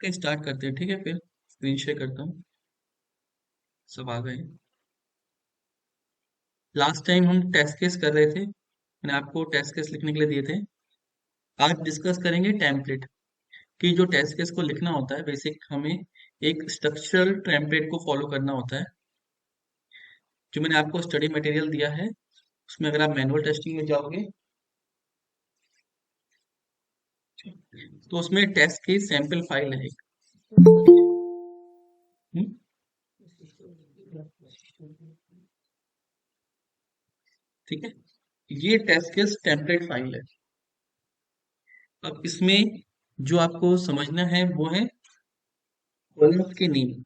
के स्टार्ट करते हैं, ठीक है। फिर स्क्रीन शेयर करता हूँ। सब आ गए। लास्ट टाइम हम टेस्ट केस कर रहे थे, मैंने आपको टेस्ट केस लिखने के लिए दिए थे। आज डिस्कस करेंगे टेम्पलेट कि जो टेस्ट केस को लिखना होता है, बेसिक हमें एक स्ट्रक्चरल टेम्पलेट को फॉलो करना होता है। जो मैंने आपको स्टडी मटेरियल दिया है उसमें अगर आप मैनुअल टेस्टिंग में जाओगे तो उसमें टेस्ट की सैंपल फाइल है एक। हम्म, ठीक है। ये टेस्ट केस टेम्पलेट फाइल है। अब इसमें जो आपको समझना है वो है कॉलम्स के नेम।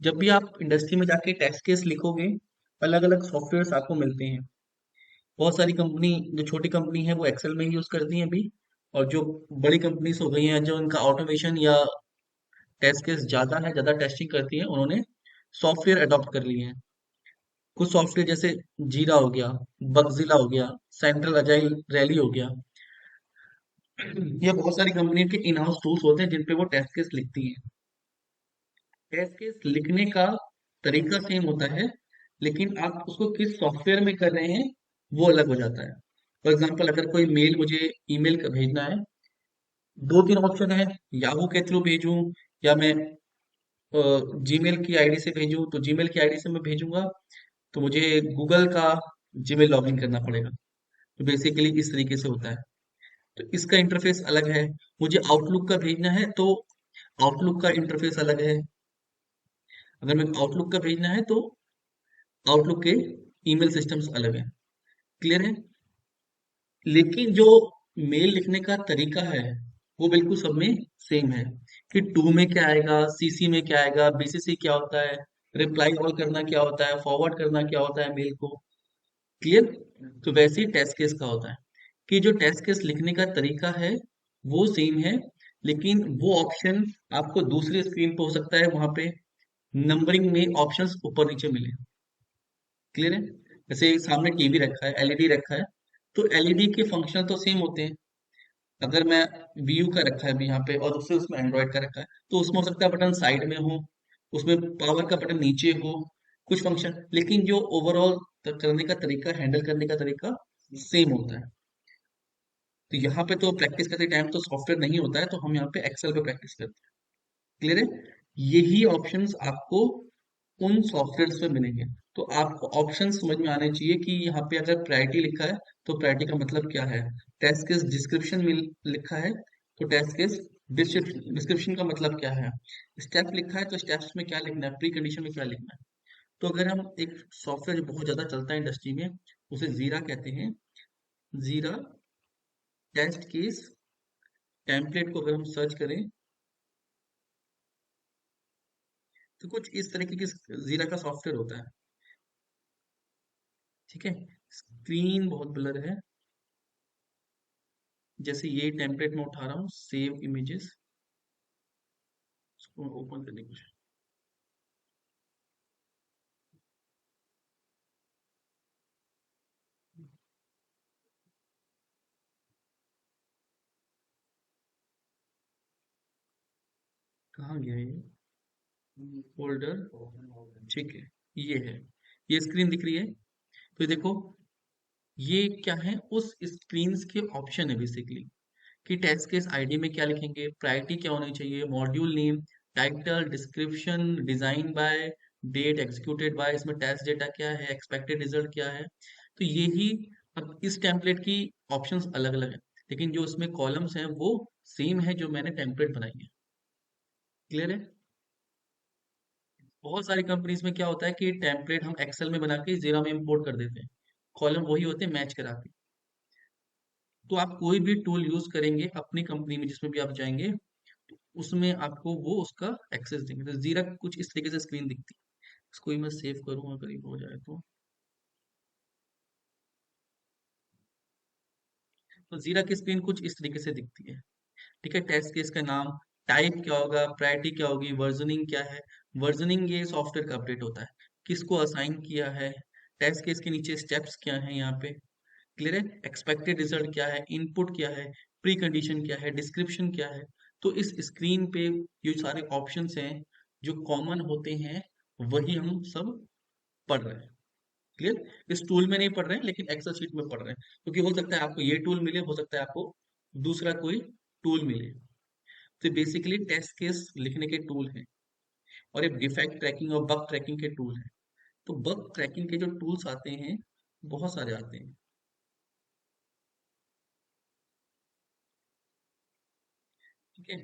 जब भी आप इंडस्ट्री में जाके टेस्ट केस लिखोगे, अलग अलग सॉफ्टवेयर आपको मिलते हैं। बहुत सारी कंपनी, जो छोटी कंपनी है वो एक्सेल में यूज करती है अभी, और जो बड़ी कंपनीज हो गई हैं जो उनका ऑटोमेशन या टेस्ट केस ज्यादा है, ज्यादा टेस्टिंग करती है, उन्होंने सॉफ्टवेयर अडॉप्ट कर लिए हैं। कुछ सॉफ्टवेयर जैसे जीरा हो गया, बगजिला हो गया, सेंट्रल अजाइल रैली हो गया, ये बहुत सारी कंपनी के इन हाउस टूल्स होते हैं जिन पे वो टेस्ट केस लिखती हैं। टेस्ट केस लिखने का तरीका सेम होता है, लेकिन आप उसको किस सॉफ्टवेयर में कर रहे हैं वो अलग हो जाता है। फॉर एग्जाम्पल, अगर कोई मेल मुझे ईमेल का भेजना है, दो तीन ऑप्शन है। याहू के थ्रू भेजूं या मैं जीमेल की आईडी से भेजूं। तो जीमेल की आईडी से मैं भेजूंगा तो मुझे गूगल का जीमेल लॉगिन करना पड़ेगा। तो बेसिकली इस तरीके से होता है। तो इसका इंटरफेस अलग है। मुझे आउटलुक का भेजना है तो आउटलुक का इंटरफेस अलग है। अगर मैं आउटलुक का भेजना है तो आउटलुक के ईमेल सिस्टम्स अलग है। क्लियर है। लेकिन जो मेल लिखने का तरीका है वो बिल्कुल सब में सेम है। कि टू में क्या आएगा, सीसी में क्या आएगा, बीसीसी क्या होता है, रिप्लाई ऑल करना क्या होता है, फॉरवर्ड करना क्या होता है मेल को। क्लियर। तो वैसे ही टेस्ट केस का होता है कि जो टेस्ट केस लिखने का तरीका है वो सेम है, लेकिन वो ऑप्शन आपको दूसरी स्क्रीन पे हो सकता है, वहां पे नंबरिंग में ऑप्शंस ऊपर नीचे मिले। क्लियर है। जैसे सामने टीवी रखा है, एलईडी रखा है, तो एलईडी के फंक्शन तो सेम होते हैं। अगर मैं वीयू का रखा है अभी यहाँ पे और दूसरे उसमें एंड्रॉइड का रखा है, तो उसमें हो सकता है बटन साइड में हो, उसमें पावर का बटन नीचे हो, कुछ फंक्शन, लेकिन जो ओवरऑल करने का तरीका, हैंडल करने का तरीका सेम होता है। तो यहाँ पे तो प्रैक्टिस करते टाइम तो सॉफ्टवेयर नहीं होता है, तो हम यहाँ पे एक्सेल पे प्रैक्टिस करते हैं। क्लियर है। यही ऑप्शंस आपको उन सॉफ्टवेयर्स पे मिलेंगे। तो आपको ऑप्शन समझ में आने चाहिए कि यहाँ पे अगर प्रायोरिटी लिखा है तो प्रायोरिटी का मतलब क्या है। टेस्ट केस डिस्क्रिप्शन में लिखा है तो टेस्ट केस डिस्क्रिप्शन का मतलब क्या है। स्टेप लिखा है तो स्टेप्स में क्या लिखना है, प्री कंडीशन में क्या लिखना है। तो अगर हम एक सॉफ्टवेयर जो बहुत ज्यादा चलता है इंडस्ट्री में, उसे जीरा कहते हैं। जीरा टेस्ट केस टेम्पलेट को अगर हम सर्च करें तो कुछ इस तरीके की जीरा का सॉफ्टवेयर होता है। ठीक है। स्क्रीन बहुत ब्लर है। जैसे ये टेम्पलेट में उठा रहा हूँ, सेव इमेजेस, इसको ओपन करने की कोशिश। कहाँ गया ये फोल्डर। ठीक है, ये है। ये स्क्रीन दिख रही है। तो देखो, ये क्या है, उस स्क्रीन के ऑप्शन है बेसिकली कि टेस्ट केस आईडी में क्या लिखेंगे, प्रायोरिटी क्या होनी चाहिए, module name, title, description, design by, date executed by, इसमें टेस्ट डेटा क्या है, एक्सपेक्टेड रिजल्ट क्या है। तो यही, अब इस टेम्पलेट की ऑप्शंस अलग अलग है, लेकिन जो इसमें कॉलम्स हैं वो सेम है जो मैंने टेम्पलेट बनाई है। क्लियर है। बहुत सारी कंपनीज में क्या होता है कि टेम्पलेट हम एक्सेल में बना के जीरा में इंपोर्ट कर देते हैं, कॉलम वही होते हैं मैच करा के। तो आप कोई भी टूल यूज करेंगे अपनी कंपनी में, जिसमें भी आप जाएंगे, उसमें आपको वो उसका एक्सेस देंगे। तो जीरा कुछ इस तरीके से स्क्रीन दिखती है। इसको ही मैं सेव करूँ अगर ये हो जाए तो जीरा की स्क्रीन कुछ इस तरीके से दिखती है। ठीक है। टेस्ट केस का नाम, टाइप क्या होगा, प्रायोरिटी क्या होगी, वर्जनिंग क्या है। वर्जनिंग ये सॉफ्टवेयर का अपडेट होता है, किसको असाइन किया है। टेस्ट केस के नीचे स्टेप्स क्या है यहाँ पे। क्लियर है। एक्सपेक्टेड रिजल्ट क्या है, इनपुट क्या है, प्री कंडीशन क्या है, डिस्क्रिप्शन क्या है। तो इस स्क्रीन पे जो सारे ऑप्शंस हैं जो कॉमन होते हैं वही हम सब पढ़ रहे हैं। क्लियर? इस टूल में नहीं पढ़ रहे हैं लेकिन एक्सेल शीट में पढ़ रहे हैं, क्योंकि हो सकता है आपको ये टूल मिले, हो सकता है आपको दूसरा कोई टूल मिले। तो बेसिकली टेस्ट केस लिखने के टूल हैं और एक डिफेक्ट ट्रैकिंग और बग ट्रैकिंग के टूल हैं। तो बग ट्रैकिंग के जो टूल्स आते हैं बहुत सारे आते हैं। ठीक है।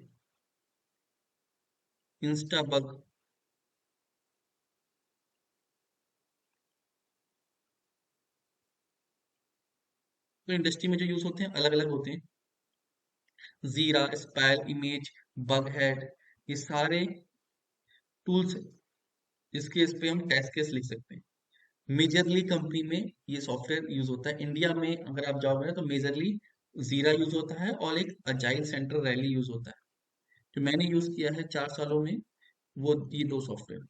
इंस्टा बग, तो इंडस्ट्री में जो यूज होते हैं अलग अलग होते हैं। जीरा, स्पाइल, इमेज, बग हेड, ये सारे टूल्स हैं जिसके इस पे हम टेस्ट केस लिख सकते हैं। मेजरली कंपनी में ये सॉफ्टवेयर यूज होता है। इंडिया में अगर आप जाओगे ना तो मेजरली जीरा यूज होता है और एक अजाइल सेंटर रैली यूज होता है। जो मैंने यूज किया है 4 सालों में, वो ये दो सॉफ्टवेयर।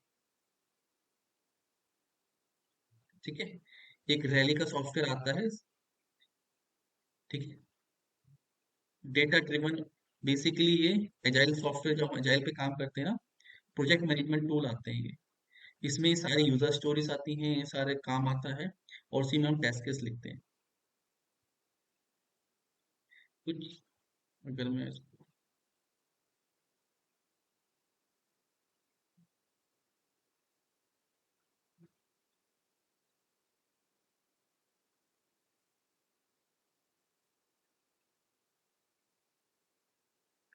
ठीक है। एक रैली का सॉफ्टवेयर आता है। ठीक है। डेटा ड्रिवन, बेसिकली ये एजाइल सॉफ्टवेयर, जो हम एजाइल पे काम करते हैं ना, प्रोजेक्ट मैनेजमेंट टूल आते हैं ये। इसमें ये सारी यूजर स्टोरीज आती हैं, ये सारे काम आता है और उसी में हम टेस्ट केस लिखते हैं। कुछ अगर मैं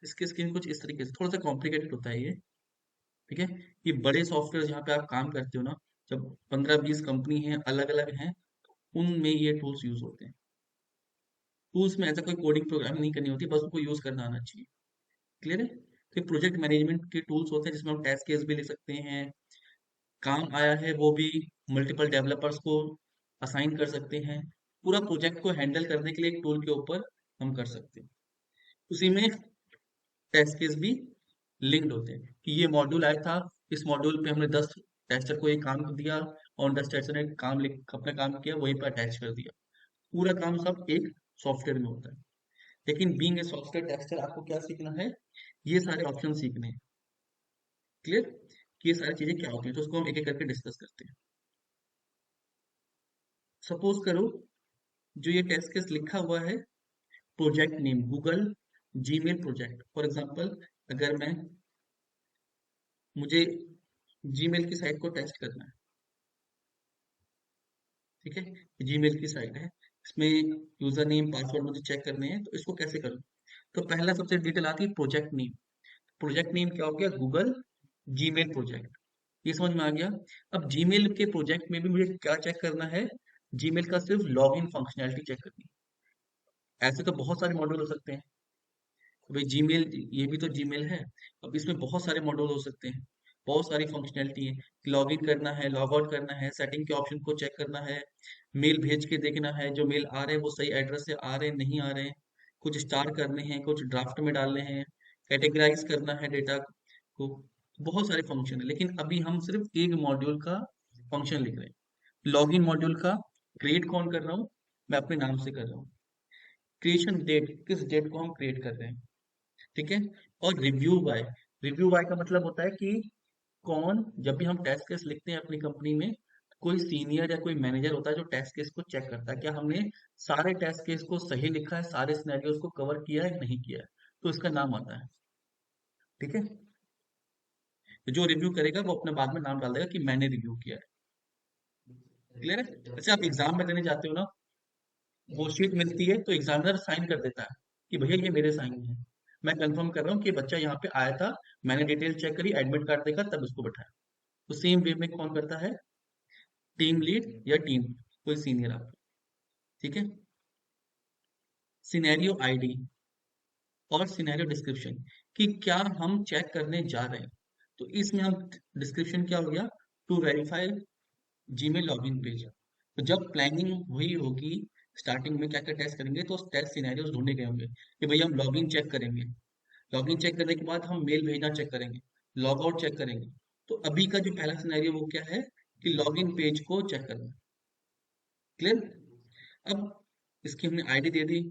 इसके स्क्रीन कुछ इस तरीके से, थोड़ा सा कॉम्प्लिकेटेड होता है ये। ठीक है। ये बड़े सॉफ्टवेयर जहाँ पे आप काम करते हो ना, जब 15-20 कंपनी हैं अलग अलग हैं, उनमें ये टूल्स यूज होते हैं। टूल्स में ऐसा कोई कोडिंग प्रोग्राम नहीं करनी होती, बस उनको यूज करना आना चाहिए। क्लियर है? तो प्रोजेक्ट मैनेजमेंट के टूल्स होते हैं जिसमें हम टेस्ट केस भी लिख सकते हैं। काम आया है वो भी मल्टीपल डेवलपर्स को असाइन कर सकते हैं। पूरा प्रोजेक्ट को हैंडल करने के लिए एक टूल के ऊपर हम कर सकते हैं। उसी में टेस्ट केस भी लिंक्ड होते हैं कि ये मॉड्यूल आया था, इस मॉड्यूल पे हमने 10 टेस्टर को ये काम दिया और 10 टेस्टर ने काम लिख अपना काम किया, वहीं पर अटैच कर दिया। पूरा काम सब एक सॉफ्टवेयर में होता है। लेकिन बीइंग ए सॉफ्टवेयर टेस्टर आपको क्या सीखना है? ये सारे ऑप्शन सीखने हैं। क्लियर? कि ये सारी चीजें क्या होती हैं, तो उसको हम एक एक करके डिस्कस करते हैं। सपोज करो जो ये टेस्ट केस लिखा हुआ है, project name Google Gmail project for example, अगर मैं मुझे जीमेल की साइट को टेस्ट करना है। ठीक है। जीमेल की साइट है, इसमें यूजर नेम पासवर्ड मुझे चेक करने हैं, तो इसको कैसे करूँ? तो पहला सबसे डिटेल आती है प्रोजेक्ट नेम। प्रोजेक्ट नेम क्या हो गया? Google Gmail project. ये समझ में आ गया। अब जीमेल के प्रोजेक्ट में भी मुझे क्या चेक करना है? जीमेल का सिर्फ लॉगिन फंक्शनैलिटी चेक करनी है। ऐसे तो बहुत सारे मॉड्यूल हो सकते हैं। तो भाई जीमेल, ये भी तो जीमेल है। अब इसमें बहुत सारे मॉड्यूल हो सकते हैं, बहुत सारी फंक्शनैलिटी है। लॉगिन करना है, लॉग आउट करना है, सेटिंग के ऑप्शन को चेक करना है, मेल भेज के देखना है जो मेल आ रहे हैं वो सही एड्रेस से आ रहे हैं नहीं आ रहे हैं, कुछ स्टार करने हैं, कुछ ड्राफ्ट में डालने हैं, कैटेगराइज करना है डेटा को। बहुत सारे फंक्शन है, लेकिन अभी हम सिर्फ एक मॉड्यूल का फंक्शन लिख रहे हैं। लॉगिन मॉड्यूल का क्रिएट कौन कर रहा हूँ? मैं अपने नाम से कर रहा हूँ। क्रिएशन डेट, किस डेट को हम क्रिएट कर रहे हैं। ठीक है। और रिव्यू बाय, रिव्यू बाय का मतलब होता है कि कौन, जब भी हम टेस्ट केस लिखते हैं अपनी कंपनी में, कोई सीनियर या कोई मैनेजर होता है जो टेस्ट केस को चेक करता है क्या हमने सारे टेस्ट केस को सही लिखा है, सारे सिनेरियोज को कवर किया है नहीं किया है, तो इसका नाम आता है। ठीक है। तो जो रिव्यू करेगा वो अपने बाद में नाम डाल देगा कि मैंने रिव्यू किया है। क्लियर है? जैसे आप एग्जाम में देने जाते हो ना, वो शीट मिलती है तो एग्जामिनर साइन कर देता है कि भैया ये मेरे साइन है, मैं कंफर्म कर रहा हूँ कि ये बच्चा यहाँ पे आया था, मैंने डिटेल चेक करी, एडमिट कार्ड देखा, तब इसको बैठाया। तो सेम वे में कौन करता है? टीम लीड या टीम, कोई सीनियर आप। ठीक है। सिनेरियो आईडी और सिनेरियो डिस्क्रिप्शन कि क्या हम चेक करने जा रहे हैं। तो इसमें हम डिस्क्रिप्शन क्या हो गया? To verify Gmail login page. तो जब प्लानिंग हुई होगी स्टार्टिंग में क्या क्या टेस्ट करेंगे, तो टेस्ट सिनेरियोज ढूंढे गए होंगे कि भैया हम लॉगिन चेक करेंगे, लॉगिन चेक करने के बाद हम मेल भेजना चेक करेंगे, लॉग आउट चेक करेंगे। तो अभी का जो पहला सिनेरियो वो क्या है कि लॉगिन पेज को चेक करना। क्लियर? अब इसकी हमने आईडी दे दी,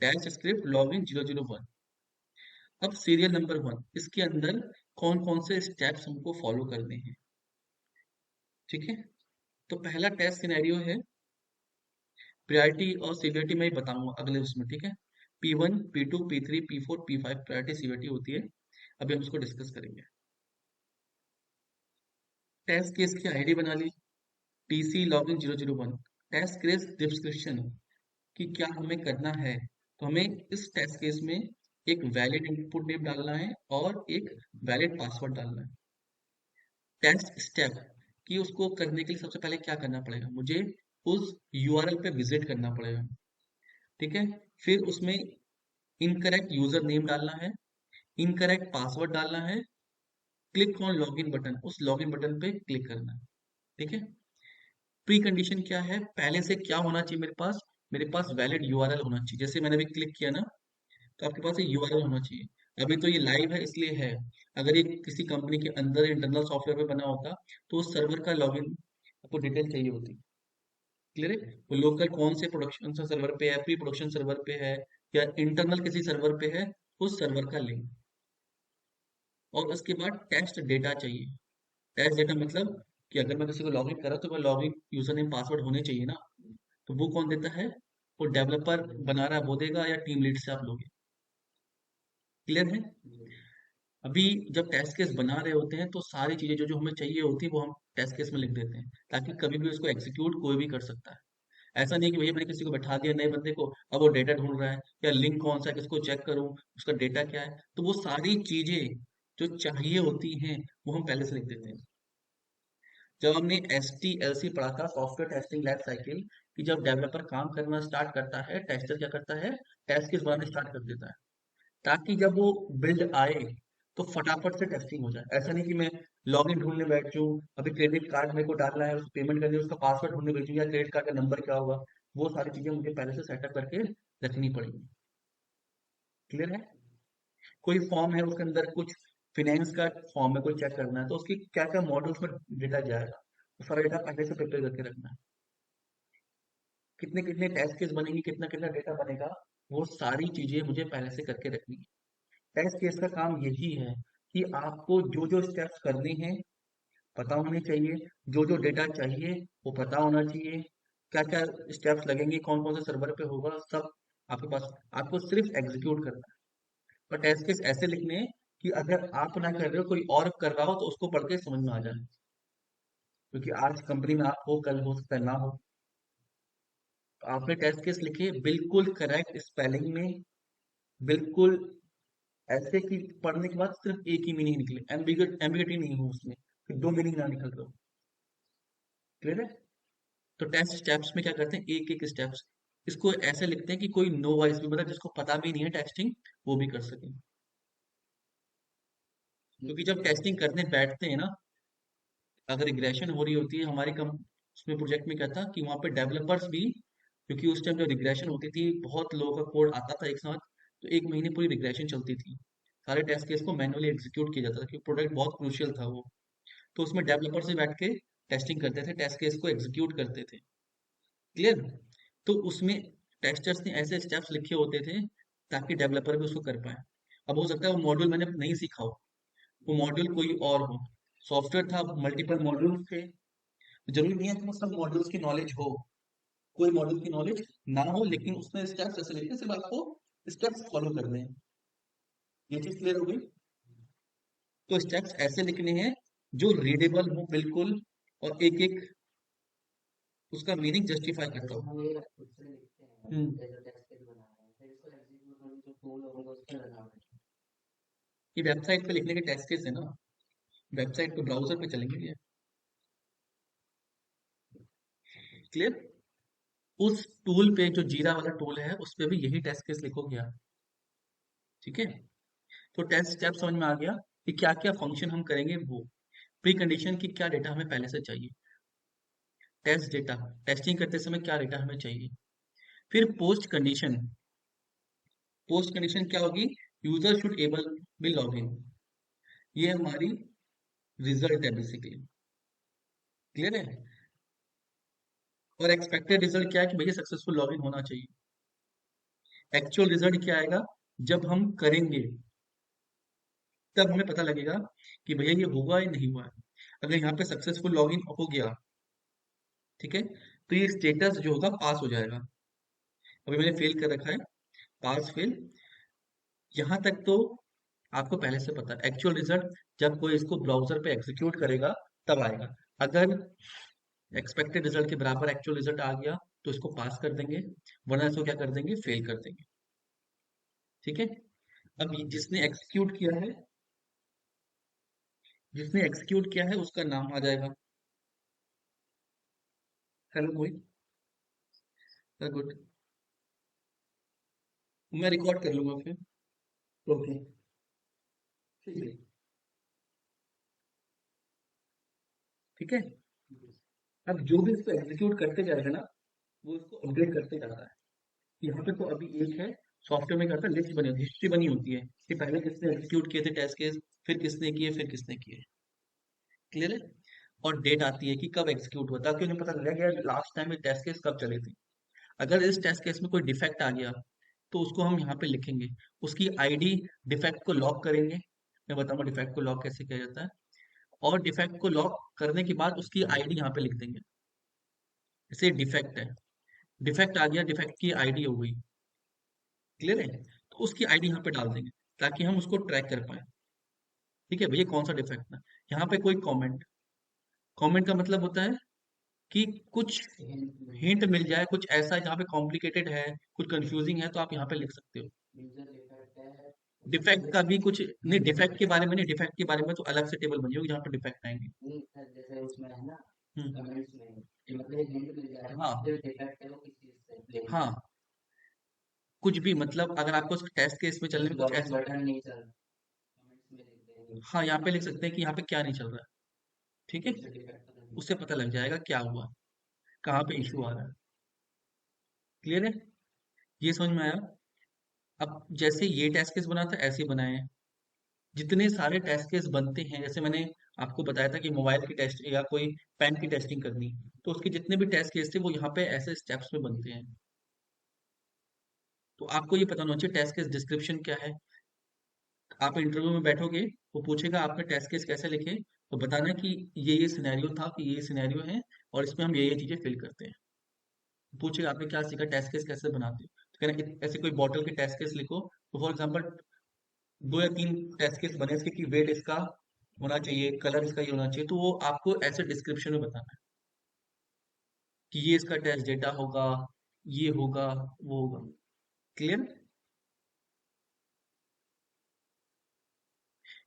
टेस्ट स्क्रिप्ट लॉगिन 001। अब सीरियल नंबर 1 इसके अंदर कौन कौन से स्टेप्स हमको फॉलो करने हैं। ठीक है, तो पहला टेस्ट सिनेरियो है, प्रायोरिटी और सीवीआरटी मैं बताऊंगा अगले उसमें। ठीक है, P1 P2 P3 P4 P5 priority सीवीआरटी होती है, अभी हम उसको डिस्कस करेंगे। टेस्ट केस की आईडी बना ली, TC login 001, test case description कि क्या हमें करना है। तो हमें इस टेस्ट केस में एक वैलिड इनपुट नेम डालना है और एक वैलिड पासवर्ड डालना है। टेस्ट स्टेप कि उसको करने के लिए सबसे पहले क्या करना पड़ेगा, मुझे उस यूआरएल पे विजिट करना पड़ेगा। ठीक है, फिर उसमें इनकरेक्ट यूजर नेम डालना है, इनकरेक्ट पासवर्ड डालना है, क्लिक ऑन लॉगिन बटन, उस लॉगिन बटन पे क्लिक करना है। ठीक है, प्री कंडीशन क्या है, पहले से क्या होना चाहिए मेरे पास वैलिड यूआरएल होना चाहिए। जैसे मैंने अभी क्लिक किया ना, तो आपके पास यूआरएल होना चाहिए। अभी तो ये लाइव है इसलिए है, अगर ये किसी कंपनी के अंदर इंटरनल सॉफ्टवेयर पे बना होता तो उस सर्वर का लॉगिन आपको डिटेल चाहिए होती। क्लियर है, वो लोकल कौन से प्रोडक्शन सर्वर पे है, प्री प्रोडक्शन सर्वर पे है या इंटरनल किसी सर्वर पे है, उस सर्वर का लिंक। और उसके बाद टेस्ट डेटा चाहिए। टेस्ट डेटा मतलब कि अगर मैं किसी को लॉगिन कर रहा हूँ तो मैं लॉगिन यूजर नेम पासवर्ड होने चाहिए ना, तो वो कौन देता है, वो डेवलपर बना रहा है वो देगा या टीम लीड से आप लोगे। क्लियर है, अभी जब टेस्ट केस बना रहे होते हैं तो सारी चीजें जो जो हमें चाहिए होती है वो हम टेस्ट केस में लिख देते हैं, ताकि कभी भी उसको एग्जीक्यूट कोई भी कर सकता है। ऐसा नहीं कि भैया मैंने किसी को बैठा दिया नए बंदे को, अब वो डेटा ढूंढ रहा है या लिंक कौन सा है किसको चेक करूं, उसका डेटा क्या है। तो वो सारी चीजें जो चाहिए होती हैं वो हम पहले से लिख देते हैं। जब हमने STLC पढ़ा था, सॉफ्टवेयर टेस्टिंग लाइफ साइकिल, कि जब डेवलपर काम करना स्टार्ट करता है, टेस्टर क्या करता है, टेस्ट केस बनाना स्टार्ट कर देता है, ताकि जब वो बिल्ड आए तो फटाफट से टेस्टिंग हो जाए। ऐसा नहीं कि मैं लॉगिन ढूंढने बैठ जाऊं, अभी क्रेडिट कार्ड मेरे को डालना है, उसको पेमेंट करनी है, उसका पासवर्ड ढूंढने बैठ जाऊं या क्रेडिट कार्ड का नंबर क्या होगा, वो सारी चीजें मुझे पहले से सेटअप करके रखनी पड़ेगी। क्लियर है, कोई फॉर्म है उसके अंदर कुछ फिनेंस का फॉर्म है, कोई चेक करना है, तो उसकी क्या क्या मॉडल्स में डेटा जाएगा, वो सारा डेटा पहले से प्रिपेयर करके रखना है। कितने कितने टेस्ट केस बनेंगे, कितना कितना डेटा बनेगा, वो सारी चीजें मुझे पहले से करके रखनी है। टेस्ट केस का काम यही है कि आपको जो जो स्टेप्स करने हैं पता होने चाहिए, जो जो डेटा चाहिए वो पता होना चाहिए, क्या क्या स्टेप्स लगेंगे, कौन कौन से सर्वर पे होगा, सब आपके पास, आपको सिर्फ एग्जीक्यूट करना है। और टेस्ट केस ऐसे लिखने हैं कि अगर आप ना कर रहे हो कोई और कर रहा हो तो उसको पढ़ के समझ में आ जाए, क्योंकि आज कंपनी में आप हो कल हो सकता है ना हो। तो आपने टेस्ट केस लिखे बिल्कुल करेक्ट स्पेलिंग में, बिल्कुल ऐसे कि पढ़ने के बाद सिर्फ एक ही मीनिंग निकले, एम्बिगुइटी नहीं हो उसमें, फिर दो मीनिंग ना निकल रहा हो। क्लियर है, तो टेस्ट स्टेप्स में क्या करते हैं, एक एक स्टेप्स इसको ऐसे लिखते हैं कि कोई नो वाइस भी, मतलब जिसको पता भी नहीं है टेस्टिंग, वो भी कर सके। क्योंकि जब टेस्टिंग करने बैठते हैं ना, अगर रिग्रेशन हो रही होती है हमारी कम, उसमें प्रोजेक्ट में क्या था कि वहाँ पे डेवलपर्स भी, क्योंकि उस टाइम जब रिग्रेशन होती थी बहुत लोगों का कोड आता था एक साथ, तो एक महीने पूरी रिग्रेशन चलती थी, सारे टेस्ट केस को मैनुअली एग्जीक्यूट किया जाता था, क्योंकि प्रोडक्ट बहुत क्रूशियल था वो। तो उसमें डेवलपर से बैठ के टेस्टिंग करते थे, टेस्ट केस को एग्जीक्यूट करते थे। क्लियर, तो उसमें टेस्टर्स ने ऐसे स्टेप्स लिखे होते थे ताकि डेवलपर भी उसको कर पाए। अब हो सकता है वो मॉड्यूल मैंने नहीं सीखा हो, वो मॉड्यूल कोई और हो, सॉफ्टवेयर था मल्टीपल मॉड्यूल थे, जरूरी नहीं है कि वो सब मॉड्यूल्स की नॉलेज हो, कोई मॉड्यूल की नॉलेज ना हो, लेकिन उसमें स्टेप्स ऐसे लिखे सिर्फ आपको स्टेप्स फॉलो करने हैं। ये चीज क्लियर हो गई, तो स्टेप्स ऐसे लिखने हैं जो रीडेबल हो बिल्कुल, और एक एक उसका मीनिंग जस्टिफाई करता हो। हम्म, ये वेबसाइट पे लिखने के टेस्ट केस है ना, वेबसाइट पे ब्राउजर पे चलेंगे ये। क्लियर, उस टूल पे जो जीरा वाला टूल है उस पे भी यही टेस्ट केस लिखोगे आप। ठीक है, तो टेस्ट स्टेप समझ में आ गया कि क्या क्या फंक्शन हम करेंगे वो। प्री कंडीशन की क्या डेटा हमें पहले से चाहिए, टेस्ट डेटा, टेस्टिंग करते समय क्या डेटा हमें चाहिए। फिर पोस्ट कंडीशन, पोस्ट कंडीशन क्या होगी, user should able be log in, ये हमारी रिजल्ट है बेसिकली। क्लियर है, और एक्सपेक्टेड रिजल्ट क्या है कि भैया सक्सेसफुल लॉगिन होना चाहिए। एक्चुअल रिजल्ट क्या आएगा जब हम करेंगे, तब हमें पता लगेगा कि भैया ये हुआ या नहीं हुआ है। अगर यहाँ पे सक्सेसफुल लॉगिन हो गया, ठीक है, तो ये स्टेटस जो होगा पास हो जाएगा। अभी मैंने फेल कर रखा है, पास फेल। यहाँ तक तो आपको पहले से पता है। एक्चुअल रिजल्ट जब कोई इसको ब्राउजर पे एग्जीक्यूट करेगा तब आएगा। अगर एक्सपेक्टेड रिजल्ट के बराबर एक्चुअल रिजल्ट आ गया तो इसको पास कर देंगे, वरना इसको क्या कर देंगे, फेल कर देंगे। ठीक है। अब जिसने एग्जीक्यूट किया है उसका नाम आ जाएगा। हेलो कोई, गुड, मैं रिकॉर्ड कर लूंगा फिर। ओके, ठीक है। ठीक है। अब जो भी इसको एग्जीक्यूट करते जाएगा ना, वो इसको अपडेट करते जा रहा है। यहाँ पे तो अभी एक है, सॉफ्टवेयर में करता है, लिस्ट बनी होती है, हिस्ट्री बनी होती है कि पहले किसने एग्जीक्यूट किए थे टेस्ट केस, फिर किसने किए, फिर किसने किए। क्लियर है। और डेट आती है कि कब एग्जीक्यूट हुआ, ताकि उन्हें पता लगे यार लास्ट टाइम ये टेस्ट केस कब चले थे। अगर इस टेस्ट केस में कोई डिफेक्ट आ गया तो उसको हम यहाँ पे लिखेंगे, उसकी आईडी, डिफेक्ट को लॉक करेंगे। मैं बताऊंगा डिफेक्ट को लॉक कैसे किया जाता है। और डिफेक्ट को लॉक करने के बाद उसकी आईडी यहाँ पे लिख देंगे। जैसे डिफेक्ट है, डिफेक्ट आ गया, डिफेक्ट की आईडी हो गई। क्लियर है। तो उसकी आईडी यहाँ पे डाल देंगे ताकि हम उसको ट्रैक कर पाए। ठीक है भैया, कौन सा डिफेक्ट था। यहाँ पे कोई कमेंट, कमेंट का मतलब होता है कि कुछ हिंट मिल जाए, कुछ ऐसा जहाँ पे कॉम्प्लिकेटेड है, कुछ कंफ्यूजिंग है, तो आप यहाँ पे लिख सकते हो। डिफेक्ट का भी कुछ नहीं, डिफेक्ट के बारे में नहीं, डिफेक्ट के बारे में तो अलग से टेबल बनी होगी जहाँ पे डिफेक्ट आएंगे। हाँ, हाँ, कुछ भी मतलब अगर आपको टेस्ट केस में चलने में कुछ ऐसा, हाँ, यहाँ पे लिख सकते हैं कि यहाँ पे क्या नहीं चल रहा है। ठीक है, उससे पता लग जाएगा क्या हुआ, कहाँ पे इशू आ रहा है। क्लियर है। ये समझ में आया। अब जैसे ये टेस्ट केस बना था ऐसे ही बनाए हैं। जितने सारे टेस्ट केस बनते हैं, जैसे मैंने आपको बताया था कि मोबाइल की टेस्ट या कोई पेन की टेस्टिंग करनी, तो उसके जितने भी टेस्ट केस थे वो यहाँ पे ऐसे स्टेप्स में बनते हैं। तो आपको ये पता होना चाहिए टेस्ट केस डिस्क्रिप्शन क्या है। आप इंटरव्यू में बैठोगे, वो पूछेगा आपने टेस्ट केस कैसे लिखे, तो बताना कि ये सिनेरियो था, कि ये सिनेरियो है और इसमें हम ये चीजें फिल करते हैं। पूछेगा आपने क्या सीखा, टेस्ट केस कैसे बनाते हो, तो कहना कि ऐसे कोई बॉटल के टेस्ट केस लिखो, तो फॉर एग्जाम्पल 2 या 3 टेस्ट केस बने इसके, कि वेट इसका होना चाहिए, कलर इसका ये होना चाहिए, तो वो आपको ऐसे डिस्क्रिप्शन में बताना है कि ये इसका टेस्ट डेटा होगा, ये होगा, वो होगा। क्लियर।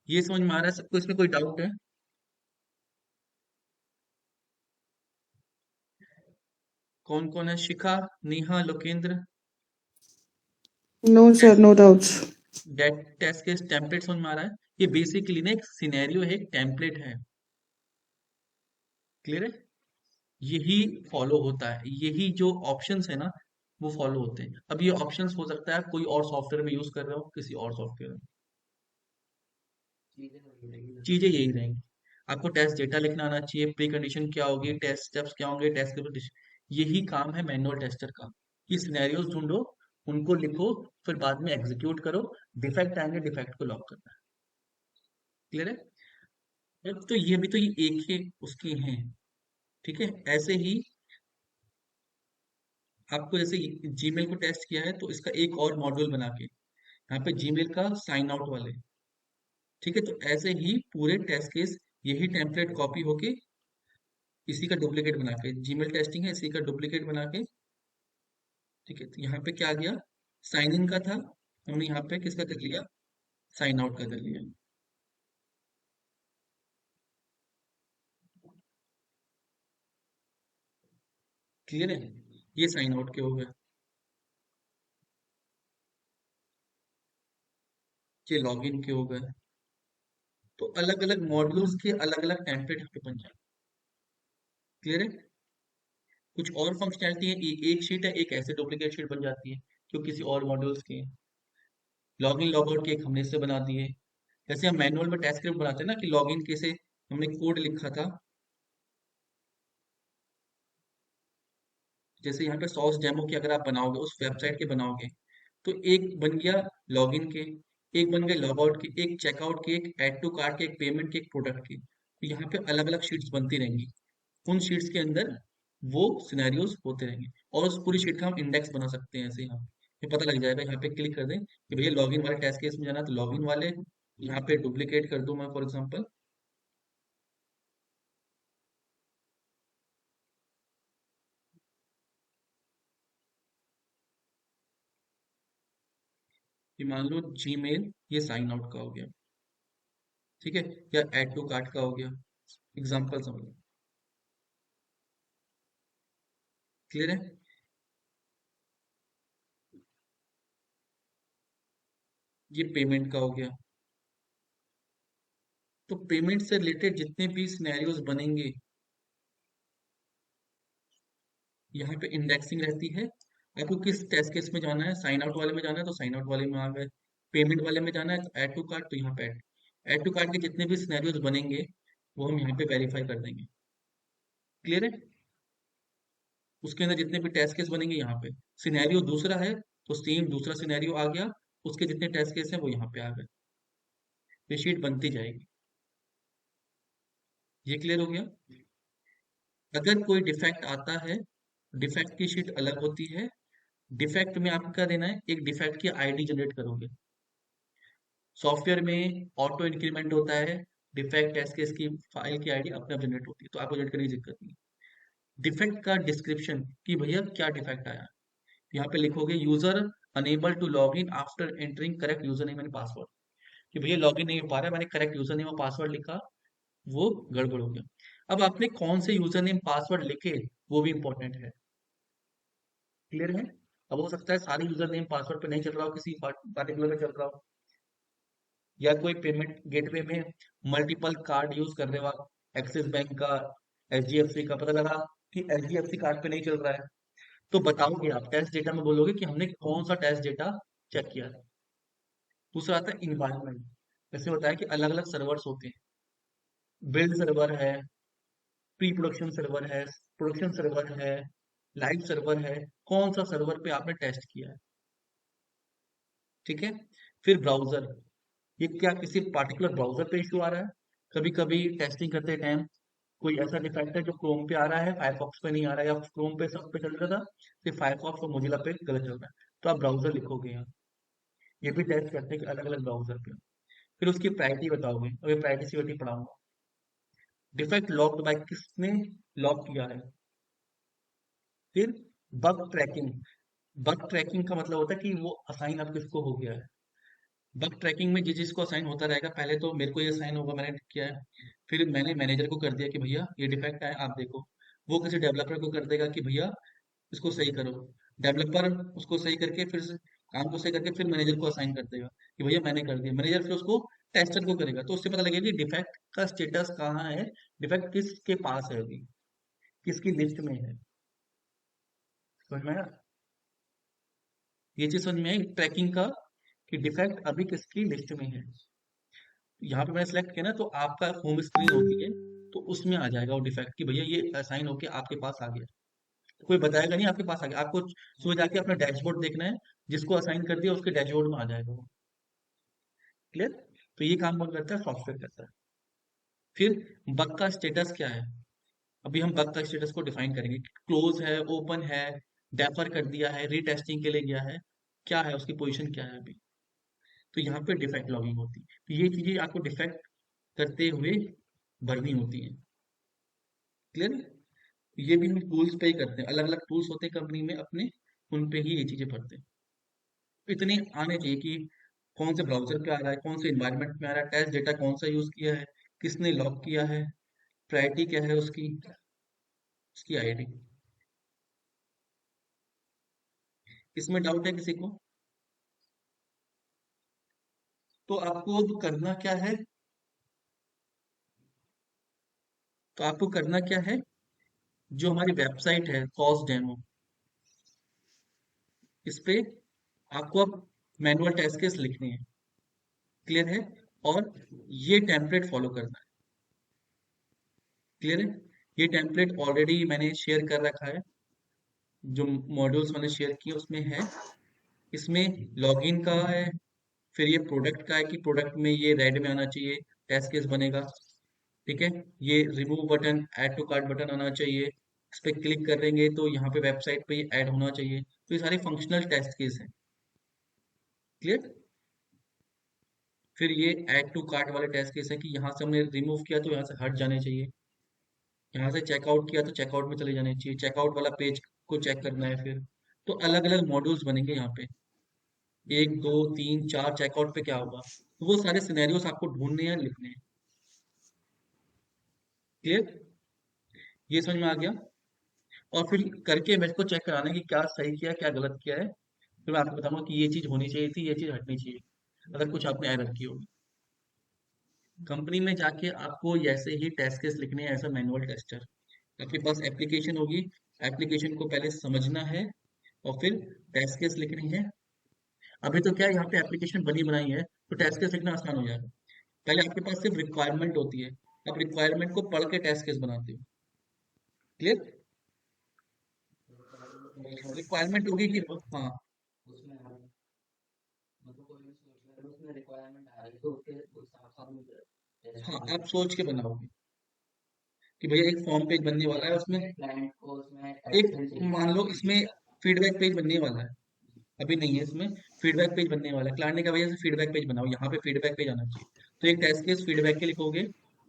ये समझ में आ रहा है सबको, इसमें कोई डाउट है। कौन कौन है, Shikha, Neha, Lokendra. No, sir, no doubts. Date test case template समझ में आ रहा है। ये बेसिकली ना एक सिनेरियो है, एक टेम्पलेट है। क्लियर है। यही फॉलो होता है, यही जो ऑप्शंस है ना, वो फॉलो होते हैं। अब ये ऑप्शंस हो सकता है आप कोई और सॉफ्टवेयर में यूज कर रहे हो, किसी और सॉफ्टवेयर में, चीजें यही रहेंगी। आपको टेस्ट डेटा लिखना आना चाहिए, प्री कंडीशन क्या होगी, टेस्ट स्टेप्स क्या होंगे, टेस्ट के, यही काम है मैनुअल टेस्टर का। ये सिनेरियोज ढूंढो, उनको लिखो, फिर बाद में एग्जीक्यूट करो। डिफेक्ट आएंगे, डिफेक्ट को लॉक करना है। क्लियर है। अब तो ये भी तो ये एक ही उसकी हैं। ठीक है। ऐसे ही आपको जैसे जीमेल को टेस्ट किया है तो इसका एक और मॉड्यूल बना के यहाँ पे जीमेल का साइन आउट वाले। ठीक है। तो ऐसे ही पूरे टेस्ट केस यही टेम्पलेट कॉपी होके इसी का डुप्लीकेट बना के, जीमेल टेस्टिंग है, इसी का डुप्लीकेट बना के। ठीक है। तो यहाँ पे क्या आ गया, साइन इन का था, हमने यहाँ पे किसका कर लिया, साइन आउट का कर लिया। क्लियर है। ये साइन आउट के हो गए, ये लॉगिन के हो गए। तो अलग अलग मॉड्यूल्स के अलग अलग टेम्पलेट यहाँ पे बन जाए। क्लियर है। कुछ और फंक्शनैलिटी है, एक शीट है, एक ऐसे डुप्लीकेट शीट बन जाती है जो किसी और मॉड्यूल्स की है। लॉगिन लॉगआउट के एक हमने से बना दिए। जैसे हम मैनुअल में टेस्ट स्क्रिप्ट बनाते हैं ना, कि लॉगिन कैसे हमने कोड लिखा था, जैसे यहाँ पे सॉस डेमो की अगर आप बनाओगे, उस वेबसाइट के बनाओगे, तो एक बन गया लॉगिन के, एक बन गए लॉग आउट की, एक चेकआउट की, एक ऐड टू कार्ट की, एक पेमेंट की, एक प्रोडक्ट की। तो यहाँ पे अलग अलग शीट्स बनती रहेंगी। उन शीट्स के अंदर वो सिनेरियोज होते रहेंगे, और उस पूरी शीट का हम इंडेक्स बना सकते हैं। ऐसे यहाँ ये पता लग जाएगा, यहाँ पे क्लिक कर दें कि भैया लॉगिन वाले टेस्ट केस में जाना है, तो लॉगिन वाले यहाँ पे डुप्लीकेट कर दूं मैं फॉर एग्जांपल। ये मान लो जीमेल, ये साइन आउट का हो गया, ठीक है, या ऐड टू कार्ट का हो गया। एग्जाम्पल समझो, क्लियर है। ये पेमेंट का हो गया। तो पेमेंट से रिलेटेड जितने भी सिनेरियोज बनेंगे, यहाँ पे इंडेक्सिंग रहती है। आपको किस टेस्ट केस में जाना है, साइन आउट वाले में जाना है तो साइन आउट वाले में आ गए, पेमेंट वाले में जाना है तो ऐड टू कार्ट, तो यहाँ पे ऐड टू कार्ट के जितने भी सिनेरियोज बनेंगे वो हम यहाँ पे वेरीफाई कर देंगे। क्लियर है। उसके अंदर जितने भी टेस्ट केस बनेंगे यहाँ पे, सिनेरियो दूसरा है तो सेम दूसरा सिनेरियो आ गया, उसके जितने टेस्ट केस हैं वो यहाँ पे आ गए। ये शीट बनती जाएगी। ये क्लियर हो गया। अगर कोई डिफेक्ट आता है, डिफेक्ट की शीट अलग होती है। डिफेक्ट में आपको क्या देना है, एक डिफेक्ट की आईडी जनरेट करोगे। सॉफ्टवेयर में ऑटो इंक्रीमेंट होता है, डिफेक्ट टेस्ट केस की फाइल की आईडी अपने आप जनरेट होती है, तो आपको जनरेट करने की दिक्कत नहीं। डिफेक्ट का डिस्क्रिप्शन कि भैया क्या डिफेक्ट आया, यहाँ पे लिखोगे user unable to log in after entering correct user name and password, कि भैया लॉग इन नहीं हो पा रहा है, मैंने करेक्ट यूजर नेम और पासवर्ड लिखा, वो गड़बड़ हो गया। अब आपने कौन से यूजर नेम पासवर्ड लिखे, वो भी इंपॉर्टेंट है। क्लियर है। अब हो सकता है सारे यूजर नेम पासवर्ड पे नहीं चल रहा हो, किसी पार्टिकुलर में चल रहा हो, या कोई पेमेंट गेटवे में मल्टीपल कार्ड यूज कर रहे हो आप, एक्सिस बैंक का, एचडीएफसी का, पता लगा कि एचडीएफसी कार्ड पे नहीं चल रहा है, तो बताओगे आप टेस्ट डेटा में, बोलोगे कि हमने कौन सा टेस्ट डेटा चेक किया है। दूसरा आता है इन्वायरमेंट। जैसे होता है कि अलग अलग सर्वर्स होते हैं, बिल्ड सर्वर है, प्री प्रोडक्शन सर्वर है, प्रोडक्शन सर्वर है, लाइव सर्वर है, कौन सा सर्वर पे आपने टेस्ट किया है। ठीक है। फिर ब्राउजर, ये क्या किसी पार्टिकुलर ब्राउजर पे इशू आ रहा है। कभी कभी टेस्टिंग करते टाइम कोई ऐसा डिफेक्ट है जो क्रोम पे आ रहा है, फायरफॉक्स पे नहीं आ रहा है, या क्रोम पे सब पे चल रहा था, सिर्फ फायरफॉक्स और मोजिला पे गलत चल रहा है, तो आप ब्राउजर लिखोगे यहाँ। ये भी टेस्ट करते हैं कि अलग अलग ब्राउजर पे। फिर उसकी प्रायोरिटी बताओगे, अभी प्रायोरिटी सीओटी पढ़ाऊंगा। डिफेक्ट लॉक्ड बाय, किसने लॉक किया है। फिर बग ट्रैकिंग, बग ट्रैकिंग का मतलब होता है कि वो असाइन अब किसको हो गया है। बग ट्रैकिंग में जिस जिसको असाइन होता रहेगा, पहले तो मेरे को ये असाइन होगा, मैंने किया है, फिर मैंने मैनेजर को कर दिया कि भैया ये डिफेक्ट है आप देखो, वो किसी डेवलपर को कर देगा कि भैया इसको सही करो, डेवलपर उसको सही करके फिर काम को सही करके फिर मैनेजर को असाइन कर देगा कि भैया मैंने कर दिया, मैनेजर फिर उसको टेस्टर को करेगा, तो उससे पता लगेगा कि डिफेक्ट का स्टेटस कहाँ है, डिफेक्ट किसके पास है अभी, किसकी लिस्ट में है। समझ में आया। ये चीज समझ में आई ट्रैकिंग का, कि डिफेक्ट अभी किसकी लिस्ट में है। यहाँ पे मैंने सेलेक्ट किया ना, तो आपका होम स्क्रीन होती है, तो उसमें आ जाएगा वो डिफेक्ट कि भैया ये असाइन होके आपके पास आ गया। तो कोई बताएगा नहीं आपके पास आ गया, आपको सुबह जाके अपना डैशबोर्ड देखना है, जिसको असाइन कर दिया उसके डैशबोर्ड में आ जाएगा वो। क्लियर। तो ये काम कौन करता है, सॉफ्टवेयर करता है। फिर बग का स्टेटस क्या है, अभी हम बग का स्टेटस को डिफाइन करेंगे, क्लोज है, ओपन है, डेफर कर दिया है, रीटेस्टिंग के लिए गया है, क्या है उसकी पोजीशन क्या है अभी। तो यहाँ पे डिफेक्ट लॉगिंग होती है, तो ये चीजें आपको डिफेक्ट करते हुए भरनी होती है। क्लियर। ये भी हम टूल्स पे ही करते हैं, अलग अलग टूल्स होते हैं कंपनी में अपने, उन पे ही ये चीजें भरते हैं। इतने आने चाहिए कि कौन से ब्राउजर पे आ रहा है, कौन से इन्वायरमेंट में आ रहा है, टेस्ट डेटा कौन सा यूज किया है, किसने लॉक किया है, प्रायोरिटी क्या है उसकी, उसकी आईडी। इसमें डाउट है किसी को। तो आपको अब करना क्या है, तो आपको करना क्या है, जो हमारी वेबसाइट है कॉस डेमो, इस पे आपको अब मैनुअल टेस्ट केस लिखने हैं। क्लियर है। और ये टेम्पलेट फॉलो करना है। क्लियर है। ये टेम्पलेट ऑलरेडी मैंने शेयर कर रखा है, जो मॉड्यूल्स मैंने शेयर किए उसमें है। इसमें लॉगिन का है, फिर ये प्रोडक्ट का है कि प्रोडक्ट में ये रेड में आना चाहिए, टेस्ट केस बनेगा। ठीक है, ये remove button, add to cart button आना चाहिए, इस पे क्लिक करेंगे तो यहाँ पे वेबसाइट पे ये ऐड होना चाहिए। तो ये सारे फंक्शनल टेस्ट केस हैं। क्लियर। फिर ये ऐड टू कार्ट वाले टेस्ट केस है कि यहाँ से हमने रिमूव किया तो यहाँ से हट जाने चाहिए, यहाँ से चेकआउट किया तो चेकआउट में चले जाने चाहिए, चेकआउट वाला पेज को चेक करना है फिर। तो अलग अलग मॉड्यूल्स बनेंगे यहाँ पे, एक दो तीन चार, चेकआउट पे क्या होगा, तो वो सारे सिनेरियोस आपको ढूंढने हैं, लिखने हैं। क्लियर, ये समझ में आ गया। और फिर करके मेरे को चेक कराना है कि क्या सही किया क्या गलत किया है, फिर मैं आपको बताऊंगा कि ये चीज होनी चाहिए थी, ये चीज हटनी चाहिए, अगर कुछ आपने एरर की होगी। कंपनी में जाके आपको ऐसे ही टेस्ट केस लिखने हैं एज अ मैनुअल टेस्टर। आपके पास एप्लीकेशन होगी, एप्लीकेशन को पहले समझना है और फिर टेस्ट केस लिखनी है। अभी तो क्या है, यहाँ पे एप्लीकेशन बनी बनाई है तो टेस्ट केस लिखना आसान हो जाएगा। पहले आपके पास सिर्फ रिक्वायरमेंट होती है, आप रिक्वायरमेंट को पढ़ के टेस्ट केस बनाते हो। क्लियर। रिक्वायरमेंट होगी कि हाँ, हाँ आप सोच के बनाओगे कि भैया एक फॉर्म पेज बनने वाला है उसमें, एक मान लो इसमें फीडबैक पेज बनने वाला है, अभी नहीं है इसमें, फीडबैक पेज बनने वाला है, क्लाइंट ने कहा भैया से फीडबैक पेज बनाओ, यहाँ पे फीडबैक पेज आना चाहिए। तो एक टेस्ट केस फीडबैक के लिखोगे,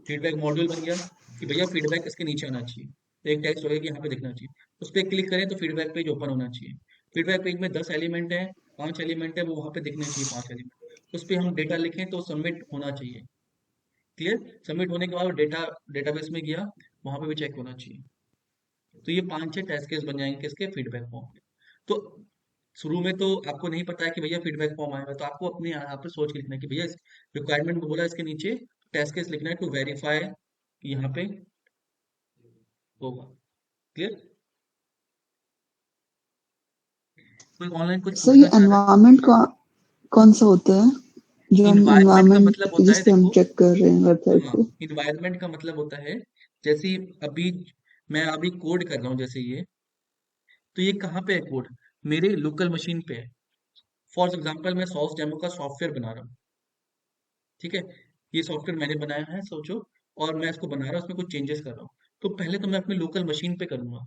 फीडबैक मॉड्यूल बन गया कि भैया फीडबैक इसके नीचे आना चाहिए, तो एक टेक्स्ट होगा कि यहाँ पे दिखना चाहिए, उस पर क्लिक करें तो फीडबैक पेज ओपन होना चाहिए। फीडबैक पेज में 10 एलिमेंट है, 5 एलिमेंट है, वो वहाँ पे दिखने चाहिए 5 एलिमेंट, उस पर हम डेटा लिखें तो सबमिट होना चाहिए। क्लियर। सबमिट होने के बाद डेटा डेटाबेस में गया, वहां पे भी चेक होना चाहिए। तो ये 5-6 टेस्ट केस बन जाएंगे इसके फीडबैक फॉर्म के। तो शुरू में तो आपको नहीं पता है कि भैया फीडबैक फॉर्म आएगा, तो आपको अपने यहाँ पे सोच के लिखना है कि भैया रिक्वायरमेंट में बोला इसके नीचे टेस्ट केस लिखना है टू वेरीफाई कि यहाँ पे होगा। क्लियर। कोई ऑनलाइन कुछ सर ये पूछना चाह रहा है? एनवायरनमेंट का कौन सा होता है जो हम इन्वायरमेंट का मतलब एनवायरनमेंट होता है, जिससे हम देखो, चेक कर रहे हैं वेबसाइट हाँ, पे? इन्वायरमेंट का मतलब होता है, जैसे अभी मैं अभी कोड कर रहा हूँ जैसे ये, तो ये कहाँ पे है कोड, मेरे लोकल मशीन पे है। फॉर एग्जाम्पल मैं सॉस डेमो का सॉफ्टवेयर बना रहा हूँ। ठीक है, ये सॉफ्टवेयर मैंने बनाया है सोचो, और मैं इसको बना रहा हूँ, उसमें कुछ चेंजेस कर रहा हूँ। तो पहले तो मैं अपने लोकल मशीन पे करूंगा।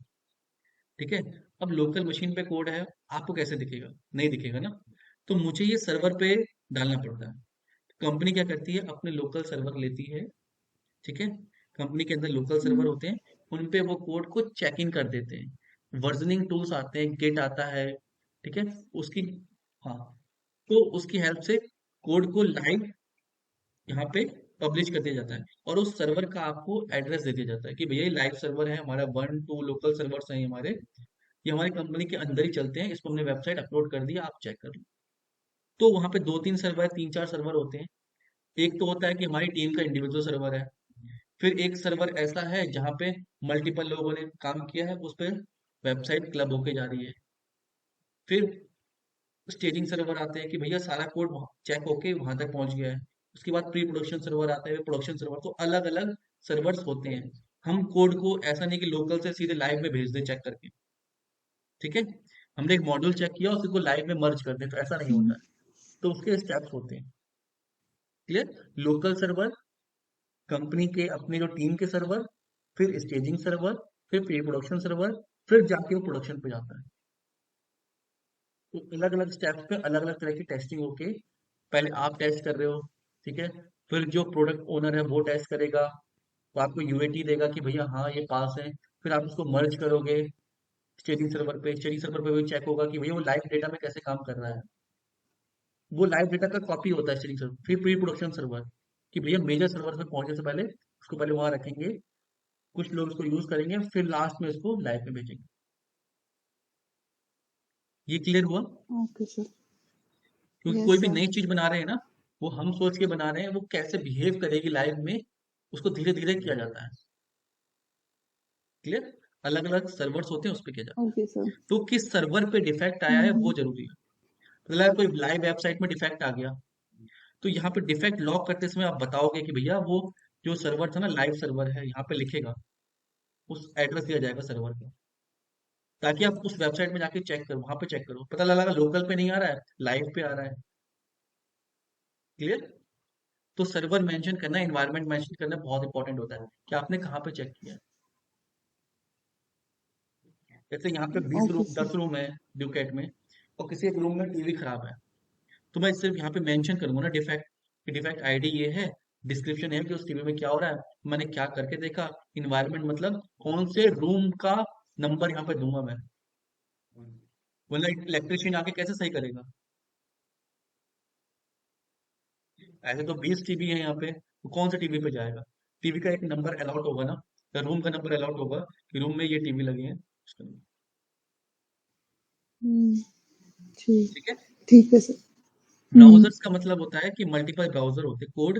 ठीक है, अब लोकल मशीन पे कोड है, आपको कैसे दिखेगा, नहीं दिखेगा ना। तो मुझे ये सर्वर पे डालना पड़ता है। कंपनी क्या करती है, अपने लोकल सर्वर लेती है। ठीक है, कंपनी के अंदर लोकल सर्वर हम्म, होते हैं, उन पे वो कोड को चेक इन कर देते हैं, वर्जनिंग टूल्स आते हैं, गिट आता है। ठीक है, उसकी, हाँ, तो उसकी हेल्प से कोड को लाइव यहाँ पे पब्लिश कर दिया जाता है, और उस सर्वर का आपको एड्रेस दे दिया जाता है कि भैया ये लाइव सर्वर है हमारा, 1-2 लोकल सर्वर्स हैं हमारे, ये हमारी कंपनी के अंदर ही चलते हैं, इसको हमने वेबसाइट अपलोड कर दिया, आप चेक कर लो। तो वहाँ पे 2-3 सर्वर, 3-4 सर्वर होते हैं। एक तो होता है कि हमारी टीम का इंडिविजुअल सर्वर है, फिर एक सर्वर ऐसा है जहाँ पे मल्टीपल लोगों ने काम किया है, उस पर वेबसाइट क्लब होके जा रही है। फिर स्टेजिंग सर्वर आते हैं कि भैया सारा कोड चेक होके वहां तक पहुंच गया है। उसके बाद प्री प्रोडक्शन सर्वर आते हैं, प्रोडक्शन सर्वर, तो अलग अलग सर्वर्स होते हैं। हम कोड को ऐसा नहीं कि लोकल से सीधे लाइव में भेज दें चेक करके। ठीक है, हमने एक मॉड्यूल चेक किया उसी को लाइव में मर्ज कर दें, तो ऐसा नहीं होता हम्म, है। तो उसके स्टेप्स होते हैं। क्लियर। लोकल सर्वर, कंपनी के अपने जो टीम के सर्वर, फिर स्टेजिंग सर्वर, फिर प्री प्रोडक्शन सर्वर, फिर जाके वो प्रोडक्शन पे जाता है। तो अलग अलग स्टेप्स पे अलग अलग तरह की टेस्टिंग होके, पहले आप टेस्ट कर रहे हो, ठीक है, फिर जो प्रोडक्ट ओनर है वो टेस्ट करेगा, तो आपको यूएटी देगा कि भैया हाँ ये पास है। फिर आप उसको मर्ज करोगे स्टेजिंग सर्वर पे, स्टेजिंग सर्वर पे भी चेक होगा कि भैया वो लाइव डेटा में कैसे काम कर रहा है, वो लाइव डेटा का कॉपी होता है स्टेजिंग सर्वर। फिर प्री प्रोडक्शन सर्वर, कि भैया मेजर सर्वर पे पहुंचने से पहले उसको पहले वहां रखेंगे, कुछ लोग उसको यूज करेंगे, फिर लास्ट में उसको लाइव में भेजेंगे। ये क्लियर हुआ। Okay sir. क्योंकि कोई यस भी सर। नई चीज बना रहे हैं ना, वो हम सोच के बना रहे हैं वो कैसे बिहेव करेगी लाइव में, उसको धीरे धीरे किया जाता है। क्लियर। अलग अलग सर्वर्स होते हैं, उस पर किया जाता है। Okay sir. तो किस सर्वर पे डिफेक्ट आया है वो हम्म, जरूरी है। मतलब कोई लाइव वेबसाइट में डिफेक्ट आ गया, तो यहाँ पे डिफेक्ट लॉक करते समय आप बताओगे कि भैया वो जो सर्वर था ना, लाइव सर्वर है, यहाँ पे लिखेगा, उस एड्रेस दिया जाएगा सर्वर का, ताकि आप उस वेबसाइट में जाके चेक करो, वहां पे चेक करो, पता लगा लोकल पे नहीं आ रहा है, लाइव पे आ रहा है। क्लियर? तो सर्वर मेंशन करना, एनवायरनमेंट मेंशन करना बहुत इंपॉर्टेंट होता है कि आपने कहाँ पे चेक किया। जैसे यहाँ पे 20 ओके रूम सर। 10 रूम है ड्यूकेट में, और किसी एक रूम में टीवी खराब है, तो मैं सिर्फ यहाँ पे मेंशन करूंगा ना डिफेक्ट, डिफेक्ट आईडी ये है, डिस्क्रिप्शन है कि उस टीवी में क्या हो रहा है, मैंने क्या करके देखा, इन्वायरमेंट मतलब कौन से रूम का नंबर यहाँ पे दूंगा मैं, वरना इलेक्ट्रिशियन आके कैसे सही करेगा। ऐसे तो 20 टीवी है यहाँ पे, तो कौन से टीवी पे जाएगा, टीवी का एक नंबर अलॉट होगा ना, या रूम का नंबर अलॉट होगा कि रूम में ये टीवी लगी है उसका number, हम्म, ठीक ठीक है। ठीक है सर। हम्म। ब्राउजर्स का मतलब होता है कि मल्टीपल ब्राउजर होते हैं, कोड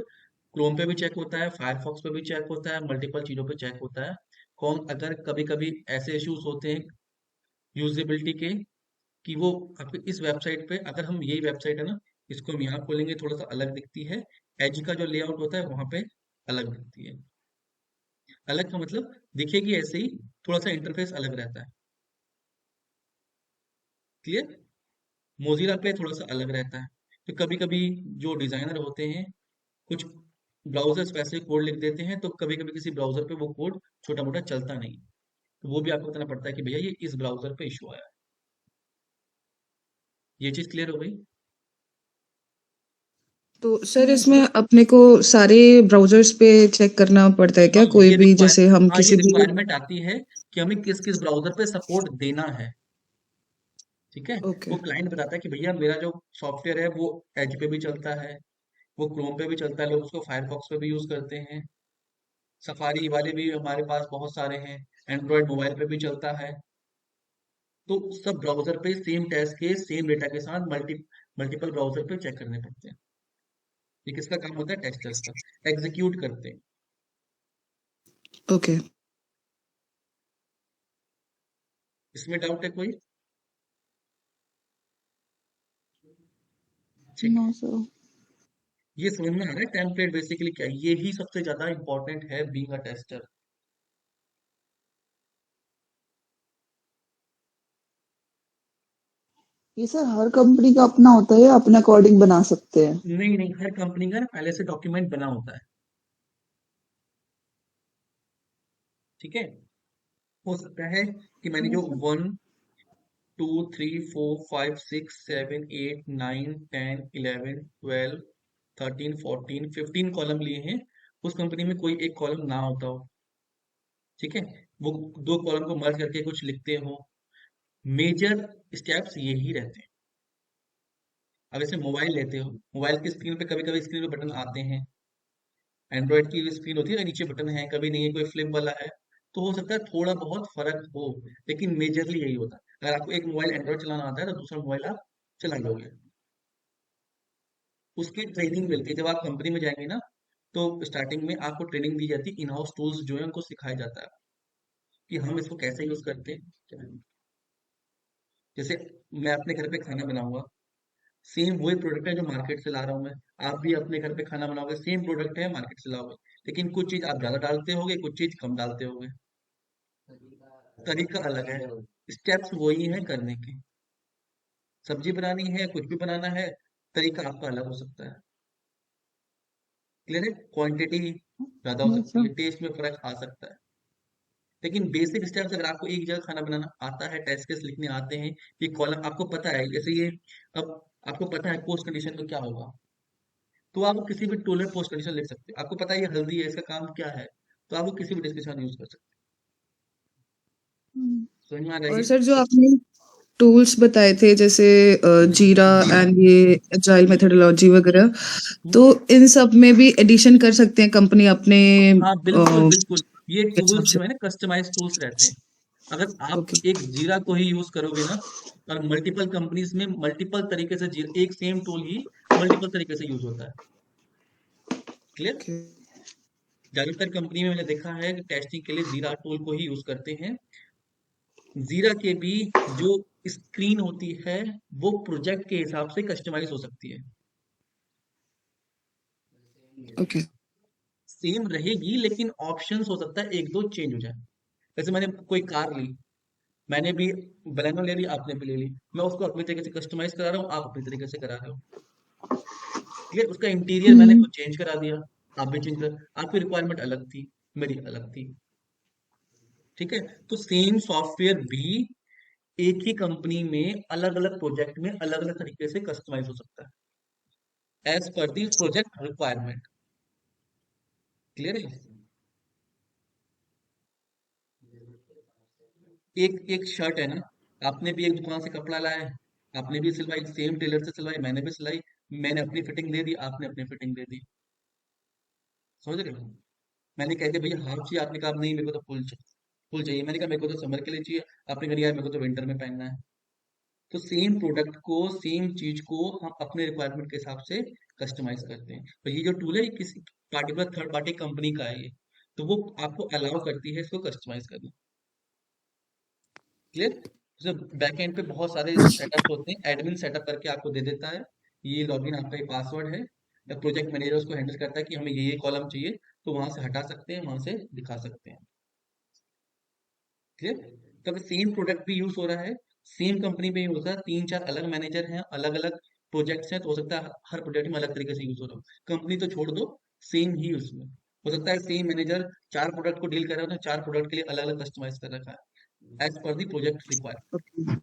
क्रोम पे भी चेक होता है, फायरफॉक्स पे भी चेक होता है, मल्टीपल चीजों पे चेक होता है। कौन अगर कभी कभी ऐसे इश्यूज होते हैं यूजेबिलिटी के, कि वो आपके इस वेबसाइट पे, अगर हम यही वेबसाइट है ना, इसको हम यहाँ खोलेंगे थोड़ा सा अलग दिखती है, एज का जो लेआउट होता है वहां पे अलग दिखती है। अलग का मतलब दिखेगी ऐसे ही, थोड़ा सा इंटरफेस अलग रहता है। क्लियर? मोजिला पे थोड़ा सा अलग रहता है। तो कभी कभी जो डिजाइनर होते हैं, कुछ ब्राउजर स्पेसिफिक कोड लिख देते हैं, तो कभी कभी किसी ब्राउजर पे वो कोड छोटा मोटा चलता नहीं, तो वो भी आपको बताना पड़ता है कि भैया ये इस ब्राउजर पे इशू आया है। ये चीज क्लियर हो गई? तो सर इसमें अपने को सारे ब्राउजर्स पे चेक करना पड़ता है हाँ क्या, कोई ये भी रिक्वायर जैसे हम हाँ ये किसी भी। रिक्वायरमेंट आती है कि हमें किस किस ब्राउजर पे सपोर्ट देना है। ठीक है। ओके। वो क्लाइंट बताता है कि भैया मेरा जो सॉफ्टवेयर है वो एज पे भी चलता है, वो क्रोम पे भी चलता है, लोग उसको फायरफॉक्स पे भी यूज करते हैं, सफारी वाले भी हमारे पास बहुत सारे हैं, एंड्रॉयड मोबाइल पे भी चलता है। तो सब ब्राउजर पे सेम टेस्ट के सेम डेटा के साथ मल्टीपल ब्राउजर पे चेक करने पड़ते हैं। ये किसका काम होता है? टेस्टर्स का। एग्जीक्यूट करते हैं। ओके। इसमें डाउट है कोई? ठीक नो है। सर। ये समझ में आ रहा है टेम्पलेट बेसिकली क्या है? ये ही सबसे ज्यादा इंपॉर्टेंट है बीइंग अ टेस्टर। ये सर हर कंपनी का अपना होता है या अपने अकॉर्डिंग बना सकते हैं? नहीं नहीं, हर कंपनी का ना पहले से डॉक्यूमेंट बना होता है। ठीक है। हो सकता है कि मैंने जो यस सर। 1 2 3 4 5 6 7 8 9 10 11 12 13 14 15 कॉलम लिए हैं, उस कंपनी में कोई एक कॉलम ना होता हो। ठीक है। वो दो कॉलम को मर्ज करके कुछ लिखते हो। मेजर स्टेप्स यही रहते हैं। अब जैसे मोबाइल लेते हो, मोबाइल की स्क्रीन पे कभी कभी स्क्रीन पे बटन आते हैं, एंड्रॉइड की स्क्रीन होती है ना, नीचे बटन है, कभी नहीं है, कोई फ्लिप वाला है, तो हो सकता है थोड़ा बहुत फर्क हो, लेकिन मेजरली यही होता है। अगर आपको एक मोबाइल एंड्रॉइड चलाना आता है तो दूसरा मोबाइल आप चला लोगे। उसकी ट्रेनिंग मिलती है जब आप कंपनी में जाएंगे ना, तो स्टार्टिंग में आपको ट्रेनिंग दी जाती है, इन हाउस टूल्स जो है उनको सिखाया जाता है कि हम इसको कैसे यूज करते हैं, क्या है। जैसे मैं अपने घर पे खाना बनाऊंगा, सेम वही प्रोडक्ट है जो मार्केट से ला रहा हूँ मैं, आप भी अपने घर पे खाना बनाओगे, सेम प्रोडक्ट है, मार्केट से लाओगे, लेकिन कुछ चीज आप ज्यादा डालते होगे, कुछ चीज कम डालते होगे, तरीका अलग है, स्टेप्स वही है करने के। सब्जी बनानी है, कुछ भी बनाना है, तरीका आपका अलग हो सकता है। क्लियर है? क्वांटिटी ज्यादा हो यस सकती सर। है, टेस्ट में फर्क आ सकता है, लेकिन बेसिक स्टेप्स अगर आपको एक जगह खाना बनाना आता है, टेस्ट केस लिखने आते हैं, ये कॉलम आपको पता है, जैसे ये, अब आपको पता है पोस्ट कंडीशन तो क्या होगा, तो आप किसी भी टूल में पोस्ट कंडीशन लिख सकते हो, आपको पता है ये हल्दी है, इसका काम क्या है, तो आप वो किसी भी डिस्क्रिप्शन यूज कर सकते हम्म। हो। समझ में आ रहा है और ये? सर जो आपने टूल्स बताए थे जैसे जीरा एंड ये एजाइल मेथोडोलॉजी वगैरह, तो हम्म, इन सब में भी एडिशन कर सकते हैं कंपनी अपने हाँ बिल्कुल बिल्कुल। ये हिसाब टूल्स से? जो है ना, कस्टमाइज टूल्स रहते हैं। अगर आप ओके। एक जीरा को ही यूज करोगे ना, और मल्टीपल कंपनीज में मल्टीपल तरीके से जीरा, एक सेम टूल ही मल्टीपल तरीके से यूज होता है। क्लियर? ओके। ज्यादातर कंपनी में मैंने देखा है कि टेस्टिंग के लिए जीरा टूल को ही यूज करते हैं। जीरा के भी जो स्क्रीन होती है, वो प्रोजेक्ट के हिसाब से कस्टमाइज हो सकती है। ओके। सेम रहेगी, लेकिन ऑप्शंस हो सकता है एक दो चेंज हो जाए। जैसे मैंने कोई कार ली, मैंने भी बलेनो ले ली, आपने भी ले ली, मैं उसको अपनी तरीके से कस्टमाइज करा रहा हूँ, आप अपनी तरीके से करा रहे हो। क्लियर। उसका इंटीरियर मैंने हम्म। कुछ चेंज करा दिया, आप भी चेंज कर, आपकी रिक्वायरमेंट अलग थी, मेरी अलग थी। ठीक है। तो सेम सॉफ्टवेयर भी एक ही कंपनी में अलग अलग प्रोजेक्ट में अलग अलग तरीके से कस्टमाइज हो सकता है as per the project requirement. Clear है। एक एक शर्ट है ना, आपने भी एक दुकान से कपड़ा लाया है, आपने भी सिलवाई, सेम टेलर से सिलवाई, मैंने भी सिलाई, मैंने अपनी फिटिंग दे दी, आपने अपनी फिटिंग दे दी। समझ रहे हो। मैंने कह दिया भैया हाफ चाहिए, आपने कहा नहीं मेरे को तो फुल चाहिए, फुल चाहिए, मैंने कहा मेरे को तो समर के लिए चाहिए, आपने कहा यार मेरे को तो विंटर में पहनना है। तो सेम प्रोडक्ट को, सेम चीज को हम अपने रिक्वायरमेंट के हिसाब से कस्टमाइज करते हैं। तो ये जो टूल है ये किसी पार्टिकुलर थर्ड पार्टी कंपनी का है ये, तो वो आपको अलाउ करती है इसको कस्टमाइज करना। क्लियर। जब बैक एंड पे बहुत सारे सेटअप्स होते हैं, एडमिन सेटअप करके आपको दे देता है, ये लॉगिन आपका ये पासवर्ड है, या प्रोजेक्ट मैनेजर उसको हैंडल करता है कि हमें ये कॉलम चाहिए, तो वहां से हटा सकते हैं, वहां से दिखा सकते हैं। क्लियर। तो अगर सेम प्रोडक्ट भी यूज हो रहा है, सेम कंपनी में यूज होता है, तीन चार अलग मैनेजर हैं, अलग अलग प्रोजेक्ट्स हैं, तो हो सकता है हर प्रोजेक्ट में अलग तरीके से यूज हो रहा हो। कंपनी तो छोड़ दो, सेम ही उसमें हो सकता है सेम मैनेजर चार प्रोडक्ट को डील कर रहा है, तो चार प्रोडक्ट के लिए अलग अलग कस्टमाइज कर रखा है as per the project require. Okay.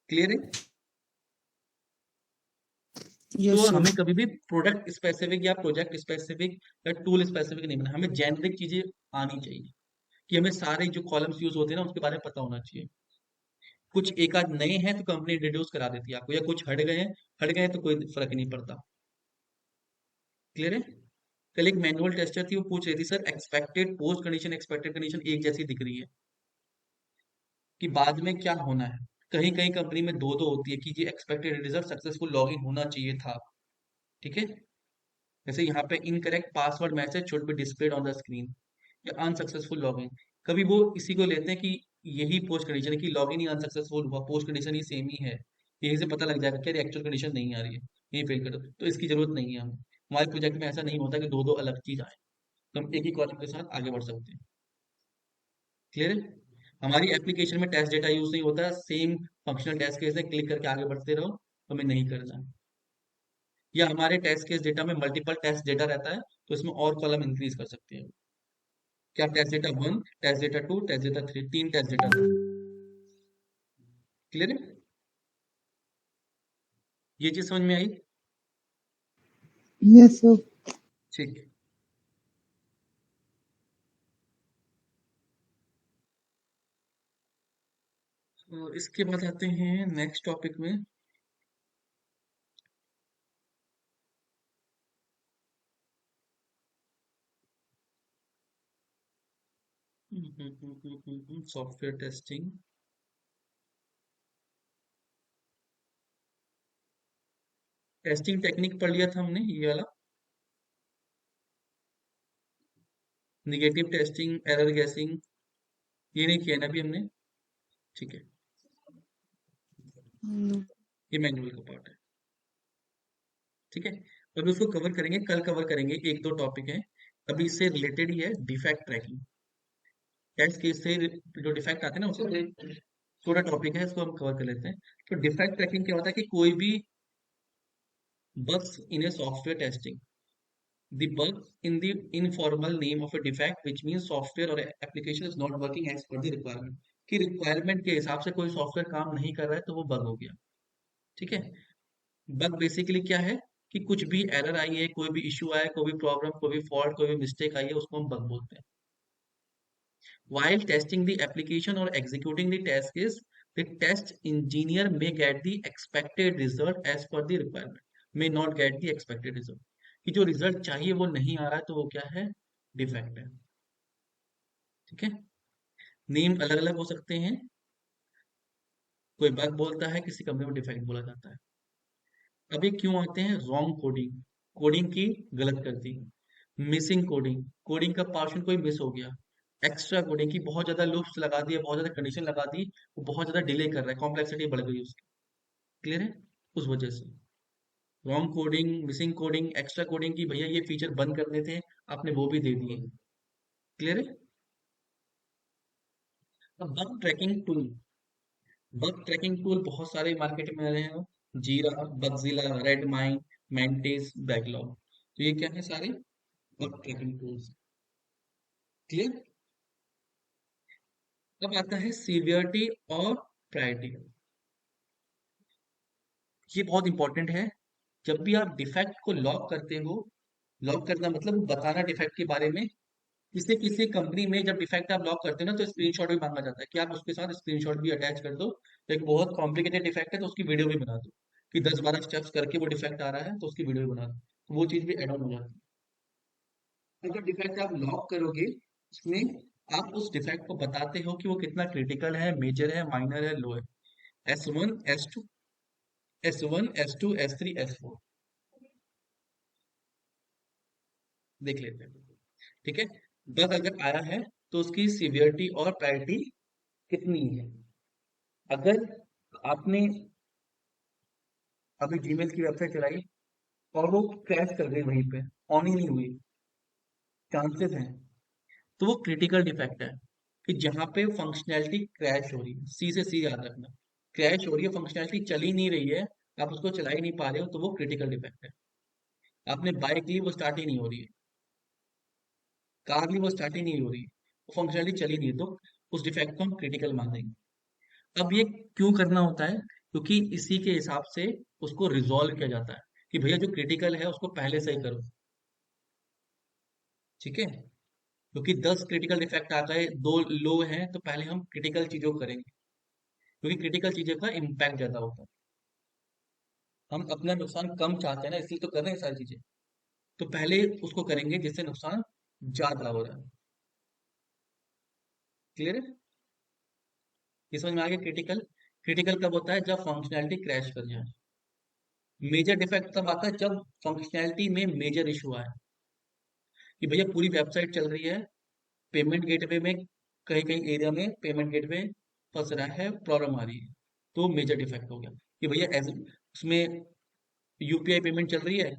Clear है। तो यस सर। हमें कभी भी प्रोडक्ट स्पेसिफिक या प्रोजेक्ट स्पेसिफिक या टूल स्पेसिफिक नहीं बना, हमें जेनरिक चीजें आनी चाहिए, कि हमें सारे जो कॉलम्स यूज होते हैं ना उसके बारे में पता होना चाहिए। कुछ एक आध नए हैं तो कंपनी इंट्रोड्यूस करा देती है आपको, या कुछ हट गए हैं तो कोई फर्क नहीं पड़ता। क्लियर है। कल एक मैनुअल टेस्टर थी, वो पूछ रही थी sir expected post condition expected condition एक जैसी दिख रही है, कि बाद में क्या होना है। कहीं कहीं कंपनी में दो दो होती है कि ये एक्सपेक्टेड रिजल्ट सक्सेसफुल लॉगिन होना चाहिए था। ठीक है। जैसे यहाँ पे incorrect password message should be displayed on the screen, या अनसक्सेसफुल लॉगिन, कभी वो इसी को लेते हैं कि यही पोस्ट कंडीशन है, कि लॉगिन ही अनसक्सेसफुल हुआ, पोस्ट कंडीशन ही सेम ही है, यहीं से पता लग जाएगा कि एक्चुअल कंडीशन नहीं आ रही है, यही फेल कर दो, तो इसकी जरूरत नहीं है हमें। हमारे प्रोजेक्ट में ऐसा नहीं होता कि दो दो अलग चीज आए, तो हम एक ही कॉलम के साथ आगे बढ़ सकते हैं। क्लियर है। हमारी एप्लीकेशन में टेस्ट डेटा यूज नहीं होता, सेम फंक्शनल टेस्ट केस है, क्लिक करके आगे बढ़ते रहो, हमें नहीं करना है। या हमारे टेस्ट केस डेटा में मल्टीपल टेस्ट डेटा रहता है, तो इसमें और कॉलम इंक्रीज कर सकते हैं। क्या test data one, test data two, test data three, तीन टेस्ट डेटा था। क्लियर है। ये चीज समझ में आई। Yes sir. ठीक है। तो इसके बाद आते हैं नेक्स्ट टॉपिक में। Software testing. टेस्टिंग टेक्निक पढ़ लिया था हमने ये वाला, निगेटिव टेस्टिंग, एरर गैसिंग, ये नहीं किया ना अभी हमने। ठीक है। ये मैनुअल का पार्ट है। ठीक है। अभी उसको कवर करेंगे, कल कवर करेंगे, एक दो टॉपिक है। अभी इससे रिलेटेड ही है डिफेक्ट ट्रैकिंग। टेस्ट केस से जो डिफेक्ट आते हैं ना उससे थोड़ा टॉपिक है, इसको हम कवर कर लेते हैं। तो डिफेक्ट ट्रैकिंग क्या होता है, कि कोई भी bugs in a software testing. The bug in the informal name of a defect, which means software or application is not working as per the requirement. कि रिक्वायरमेंट के हिसाब से कोई सॉफ्टवेयर काम नहीं कर रहा है, तो वो बग हो गया। ठीक है। बग बेसिकली क्या है, कि कुछ भी एरर आई है, कोई भी इश्यू आया, कोई भी प्रॉब्लम, कोई भी फॉल्ट, कोई भी मिस्टेक आई है, उसको हम बग बोलते हैं। While testing the application or executing the test case, the test engineer may get the expected result as per the requirement, may not get the expected result। कि जो result चाहिए वो नहीं आ रहा है, तो वो क्या है, डिफेक्ट है। ठीक है। नेम अलग अलग हो सकते हैं, कोई बग बोलता है, किसी कंपनी में डिफेक्ट बोला जाता है। अब ये क्यों आते हैं, रॉन्ग कोडिंग, कोडिंग की गलत करती, मिसिंग कोडिंग, कोडिंग का पोर्शन कोई मिस हो गया, एक्स्ट्रा कोडिंग की बहुत ज्यादा लूप्स लगा दिए, बहुत ज्यादा कंडीशन लगा दी, वो बहुत ज्यादा डिले कर रहा है, कॉम्प्लेक्सिटी बढ़ गई उसकी। क्लियर है। उस वजह से wrong coding, missing coding, extra coding की भैया ये फीचर बंद करने थे, आपने वो भी दे दिए। क्लियर है। अब bug tracking tool, bug tracking tool बहुत सारे मार्केट में आ रहे हैं, जीरा, बगजिला, रेडमाइन, मेंटेस, बैकलॉग। तो ये क्या है सारे बग ट्रैकिंग टूल्स। क्लियर। अब आता है सीवियरिटी और प्रायोरिटी। ये बहुत इंपॉर्टेंट है। जब भी आप डिफेक्ट को लॉक करते हो, लॉक करना मतलब बताना डिफेक्ट के बारे में। किसी किसी कंपनी में जब डिफेक्ट आप लॉक करते हो ना, तो स्क्रीनशॉट भी मांगा जाता है कि आप उसके साथ स्क्रीनशॉट भी अटैच कर दो। तो एक बहुत कॉम्प्लिकेटेड डिफेक्ट है तो उसकी वीडियो भी बना दो, कि 10-12 स्टेप्स करके वो डिफेक्ट आ रहा है तो उसकी वीडियो भी बना दो, तो वो चीज भी एड ऑन हो जाती है। अगर डिफेक्ट आप लॉक करोगे, उसमें आप उस डिफेक्ट को बताते हो कि वो कितना क्रिटिकल है, मेजर है, माइनर है, लो है। S1, S2, S1, S2, S3, S4 देख लेते हैं। ठीक है। बग अगर आया है तो उसकी सीवियरिटी और प्रायोरिटी कितनी है। अगर आपने अभी जीमेल की वेबसाइट चलाई और वो क्रैश कर गई वहीं पे, ऑन ही नहीं हुई, चांसेस हैं, तो वो क्रिटिकल डिफेक्ट है। कि जहां पे फंक्शनैलिटी क्रैश हो रही है, सी से सी याद रखना, क्रैश हो रही है, फंक्शनैलिटी चल ही नहीं रही है, आप उसको चला ही नहीं पा रहे हो, तो वो क्रिटिकल डिफेक्ट है। आपने बाइक ली, वो स्टार्ट ही नहीं हो रही है, कार ली, वो स्टार्ट ही नहीं हो रही है, वो फंक्शनैलिटी चली नहीं है, तो उस डिफेक्ट को हम क्रिटिकल मानेंगे। अब ये क्यों करना होता है? क्योंकि इसी के हिसाब से उसको रिजॉल्व किया जाता है, कि भैया जो क्रिटिकल है उसको पहले सही करो। ठीक है। क्योंकि 10 क्रिटिकल डिफेक्ट आ गए, दो लो हैं, तो पहले हम क्रिटिकल चीजों को करेंगे, क्योंकि क्रिटिकल चीजों का इम्पैक्ट ज्यादा होता है। हम अपना नुकसान कम चाहते हैं ना, इसलिए तो कर रहे हैं सारी चीजें। तो पहले उसको करेंगे जिससे नुकसान ज्यादा हो रहा है। क्लियर है? ये समझ में आ गया। क्रिटिकल, क्रिटिकल कब होता है? जब फंक्शनैलिटी क्रैश कर जाए। मेजर डिफेक्ट तब आता है जब फंक्शनैलिटी में मेजर इशू आए, कि भैया पूरी वेबसाइट चल रही है, पेमेंट गेटवे में कहीं कहीं एरिया में पेमेंट गेटवे फंस रहा है, प्रॉब्लम आ रही है, तो मेजर डिफेक्ट हो गया। कि भैया ऐसे उसमें यूपीआई पेमेंट चल रही है,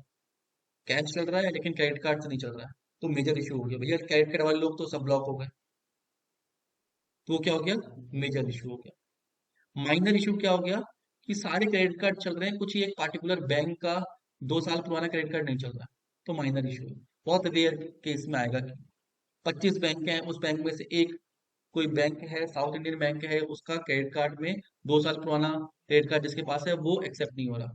कैश चल रहा है, लेकिन क्रेडिट कार्ड से नहीं चल रहा है, तो मेजर इशू हो गया। भैया क्रेडिट कार्ड वाले लोग तो सब ब्लॉक हो गए, तो वो क्या हो गया? मेजर इशू हो गया। माइनर इशू क्या हो गया? कि सारे क्रेडिट कार्ड चल रहे हैं, कुछ ही एक पार्टिकुलर बैंक का 2 साल पुराना क्रेडिट कार्ड नहीं चल रहा, तो माइनर इशू है। बहुत रेयर केस में आएगा कि 25 बैंक हैं, उस बैंक में से एक कोई बैंक है, साउथ इंडियन बैंक है, उसका क्रेडिट कार्ड में 2 साल पुराना क्रेडिट कार्ड जिसके पास है वो एक्सेप्ट नहीं हो रहा,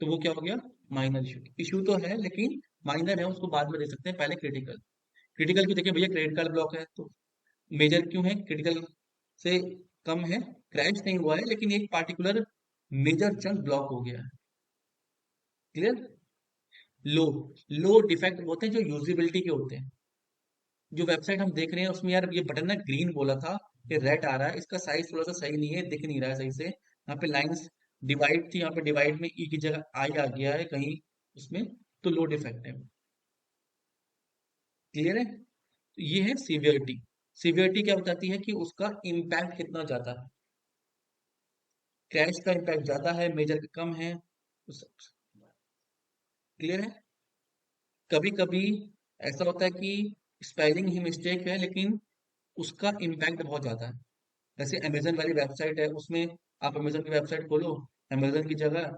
तो वो क्या हो गया? Minor issue. इशू तो है लेकिन माइनर है, उसको बाद में दे सकते हैं, पहले क्रिटिकल। क्रिटिकल क्यों? देखिए भैया क्रेडिट कार्ड ब्लॉक है, तो मेजर क्यों है? क्रिटिकल से कम है, क्रैश नहीं हुआ है, लेकिन एक पार्टिकुलर मेजर चंक ब्लॉक हो गया है। क्लियर। लो, लो डिफेक्ट होते हैं जो यूजिबिलिटी के होते हैं। जो वेबसाइट हम देख रहे हैं उसमें यार ये बटन ना ग्रीन बोला था, ये रेड आ रहा है, इसका साइज थोड़ा सा सही नहीं है, दिख नहीं रहा है सही से, यहाँ पे लाइंस डिवाइड थी, यहाँ पे डिवाइड में ई की जगह आई आ गया है कहीं उसमें, तो लो डिफेक्ट है। क्लियर है? तो ये है सीवियरिटी। सीवियरिटी क्या बताती है? कि उसका इम्पैक्ट कितना ज्यादा है, क्रैश का इम्पैक्ट ज्यादा है, मेजर का कम है। क्लियर है? कभी कभी ऐसा होता है कि स्पेलिंग ही मिस्टेक है, लेकिन उसका इम्पैक्ट बहुत ज्यादा है। जैसे अमेजन वाली वेबसाइट है, उसमें आप अमेजन की वेबसाइट खोलो, अमेजन की जगह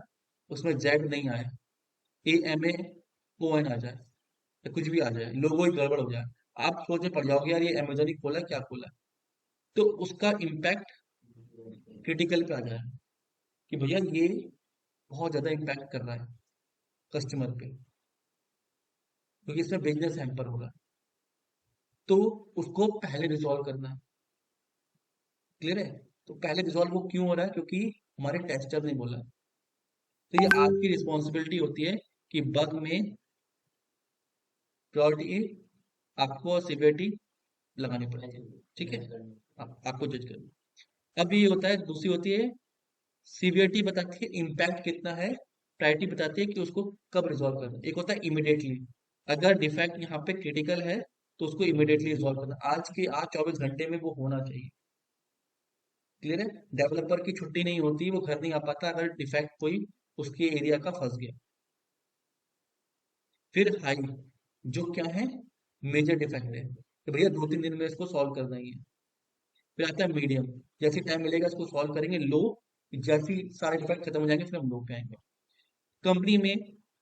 उसमें जेड नहीं आए, AMAON आ जाए, या कुछ भी आ जाए, लोगो ही गड़बड़ हो जाए, आप सोचने पड़ जाओगे यार ये अमेजन ही खोला है, क्या खोला है। तो उसका इम्पैक्ट क्रिटिकल पे आ जाए, कि भैया ये बहुत ज्यादा इम्पैक्ट कर रहा है कस्टमर पे, क्योंकि इसमें बिजनेस हैम्पर होगा, तो उसको पहले रिजॉल्व करना है। क्लियर है? तो पहले रिजॉल्व वो क्यों हो रहा है? क्योंकि हमारे टेस्टर ने बोला। तो ये आपकी रिस्पॉन्सिबिलिटी होती है कि बग में प्रायोरिटी आपको सिवियरिटी लगानी पड़ेगी। ठीक है। आपको जज करना। अब ये होता है, दूसरी होती है सीवियरिटी बताती है इम्पैक्ट कितना है, प्रायोरिटी बताती है कि उसको कब रिजॉल्व करना है। एक होता है इमिडिएटली, अगर डिफेक्ट यहाँ पे क्रिटिकल है तो उसको इमिडिएटली रिजॉल्व करना, आज 24 घंटे में वो होना चाहिए। क्लियर है? डेवलपर की छुट्टी नहीं होती, वो घर नहीं आ पाता अगर डिफेक्ट कोई उसके एरिया का फंस गया। फिर हाई, जो क्या है? मेजर डिफेक्ट है, तो भैया 2-3 दिन में इसको सॉल्व करना ही है। फिर आता है मीडियम, जैसे टाइम मिलेगा इसको सॉल्व करेंगे। लो, जैसे ही सारे डिफेक्ट खत्म हो जाएंगे फिर हम लो पे आएंगे। कंपनी में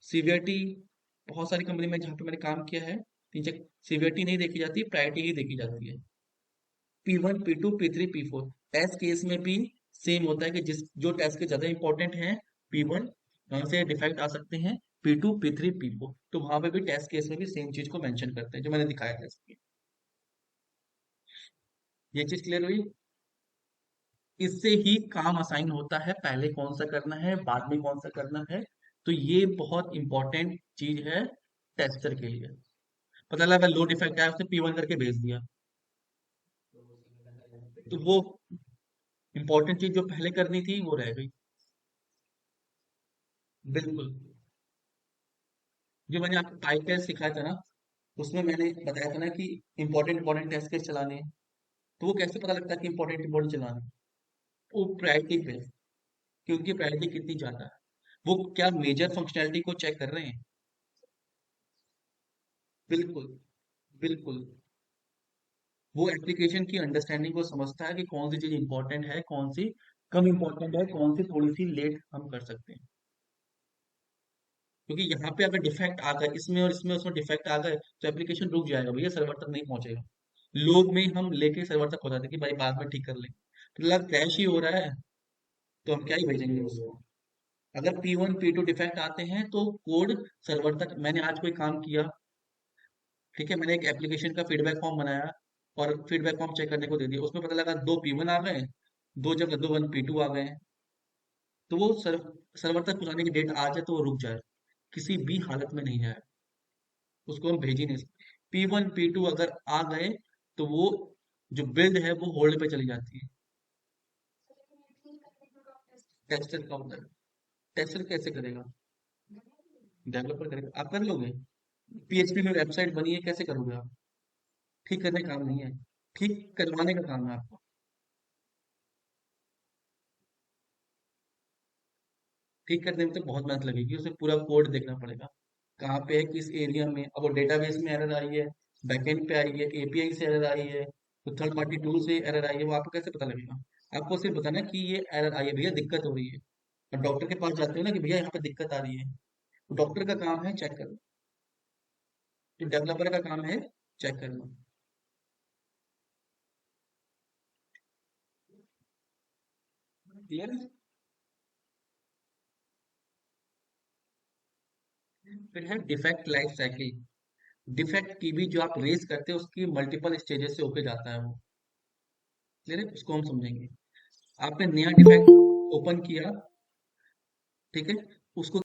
सीवीआरटी, बहुत सारी कंपनी में जहाँ पे मैंने काम किया है, सीवीआरटी नहीं देखी जाती, प्रायोरिटी ही देखी जाती है। P1, P2, P3, P4 test case में भी सेम होता है कि जिस जो टेस्ट के ज्यादा इंपॉर्टेंट हैं, P1 वहां से डिफेक्ट आ सकते हैं, P2, P3, P4 तो वहां पे भी टेस्ट केस में भी सेम चीज को मेंशन करते हैं जो मैंने दिखाया था इसमें। ये चीज क्लियर हुई? इससे ही काम असाइन होता है, पहले कौन सा करना है बाद में कौन सा करना है। तो ये बहुत इंपॉर्टेंट चीज है टेस्टर के लिए। पता लगा लो डिफेक्ट आया उसने P1 करके भेज दिया, तो वो इंपॉर्टेंट चीज जो पहले करनी थी वो रह गई। बिल्कुल। जो मैंने आपको टाइप टेस्ट सिखाया था ना, उसमें मैंने बताया था ना कि इंपॉर्टेंट इंपॉर्टेंट टेस्ट केस चलाने हैं। तो वो कैसे पता लगता है कि इंपॉर्टेंट इंपॉर्टेंट चलाने हैं? वो प्रायोरिटी पे, कि उनकी प्रायोरिटी कितनी ज्यादा है, वो क्या मेजर फंक्शनैलिटी को चेक कर रहे हैं। बिल्कुल। बिल्कुल। वो एप्लीकेशन की अंडरस्टैंडिंग को समझता है कि कौन सी चीज इंपॉर्टेंट है, कौन सी कम इंपॉर्टेंट है, कौन सी थोड़ी सी लेट हम कर सकते हैं। क्योंकि यहाँ पे अगर डिफेक्ट आ गए इसमें और इसमें उसमें डिफेक्ट आ गए तो एप्लीकेशन रुक जाएगा भैया, सर्वर तक नहीं पहुंचेगा। लोग में हम लेके सर्वर तक पहुंचाते कि भाई बाद में ठीक कर लेंगे, तो लग क्रैश ही हो रहा है, तो हम क्या ही भेजेंगे उसको। अगर P1 P2 डिफेक्ट आते हैं तो कोड सर्वर तक, मैंने आज कोई काम किया, ठीक है, मैंने एक एप्लीकेशन का फीडबैक फॉर्म बनाया और फीडबैक फॉर्म चेक करने को दे दिया, उसमें पता लगा दो P1 आ गए, दो जगह दो वन P2 आ गए हैं। तो वो सर्वर तक पहुंचाने की डेट आ जाए तो वो रुक जाए, किसी भी हालत में नहीं जाए, उसको हम भेज ही नहीं सकते। P1 P2 अगर आ गए तो वो जो बिल्ड है वो होल्ड पे चली जाती है। टेस्टर का होता है। टेस्टर कैसे करेगा? डेवलपर करेगा, आप कर लोगे? PHP में वेबसाइट बनी है, कैसे करोगे आप? ठीक करने का काम नहीं है, ठीक करवाने का काम है आपको। ठीक करने में तो बहुत मेहनत लगेगी, उसे पूरा कोड देखना पड़ेगा, कहाँ पे है, किस एरिया में। अब वो डेटाबेस में एरर आई है, बैकएंड पे आई है, एपीआई से एरर आई है, तो थर्ड पार्टी टूल से एरर आई है, वो आपको कैसे पता लगेगा? आपको सिर्फ बताना कि ये एरर आई है भैया, दिक्कत हो रही है। और डॉक्टर के पास जाते हो ना कि भैया यहाँ पे दिक्कत आ रही है, तो डॉक्टर का काम है चेक करना, तो डेवलपर का काम है चेक करना। क्लियर है? फिर है डिफेक्ट लाइफ साइकिल। डिफेक्ट की भी जो आप रेस करते हैं उसकी मल्टीपल स्टेजेस से होके जाता है वो। क्लियर है? उसको हम समझेंगे। आपने नया डिफेक्ट ओपन किया, ठीक है, उसको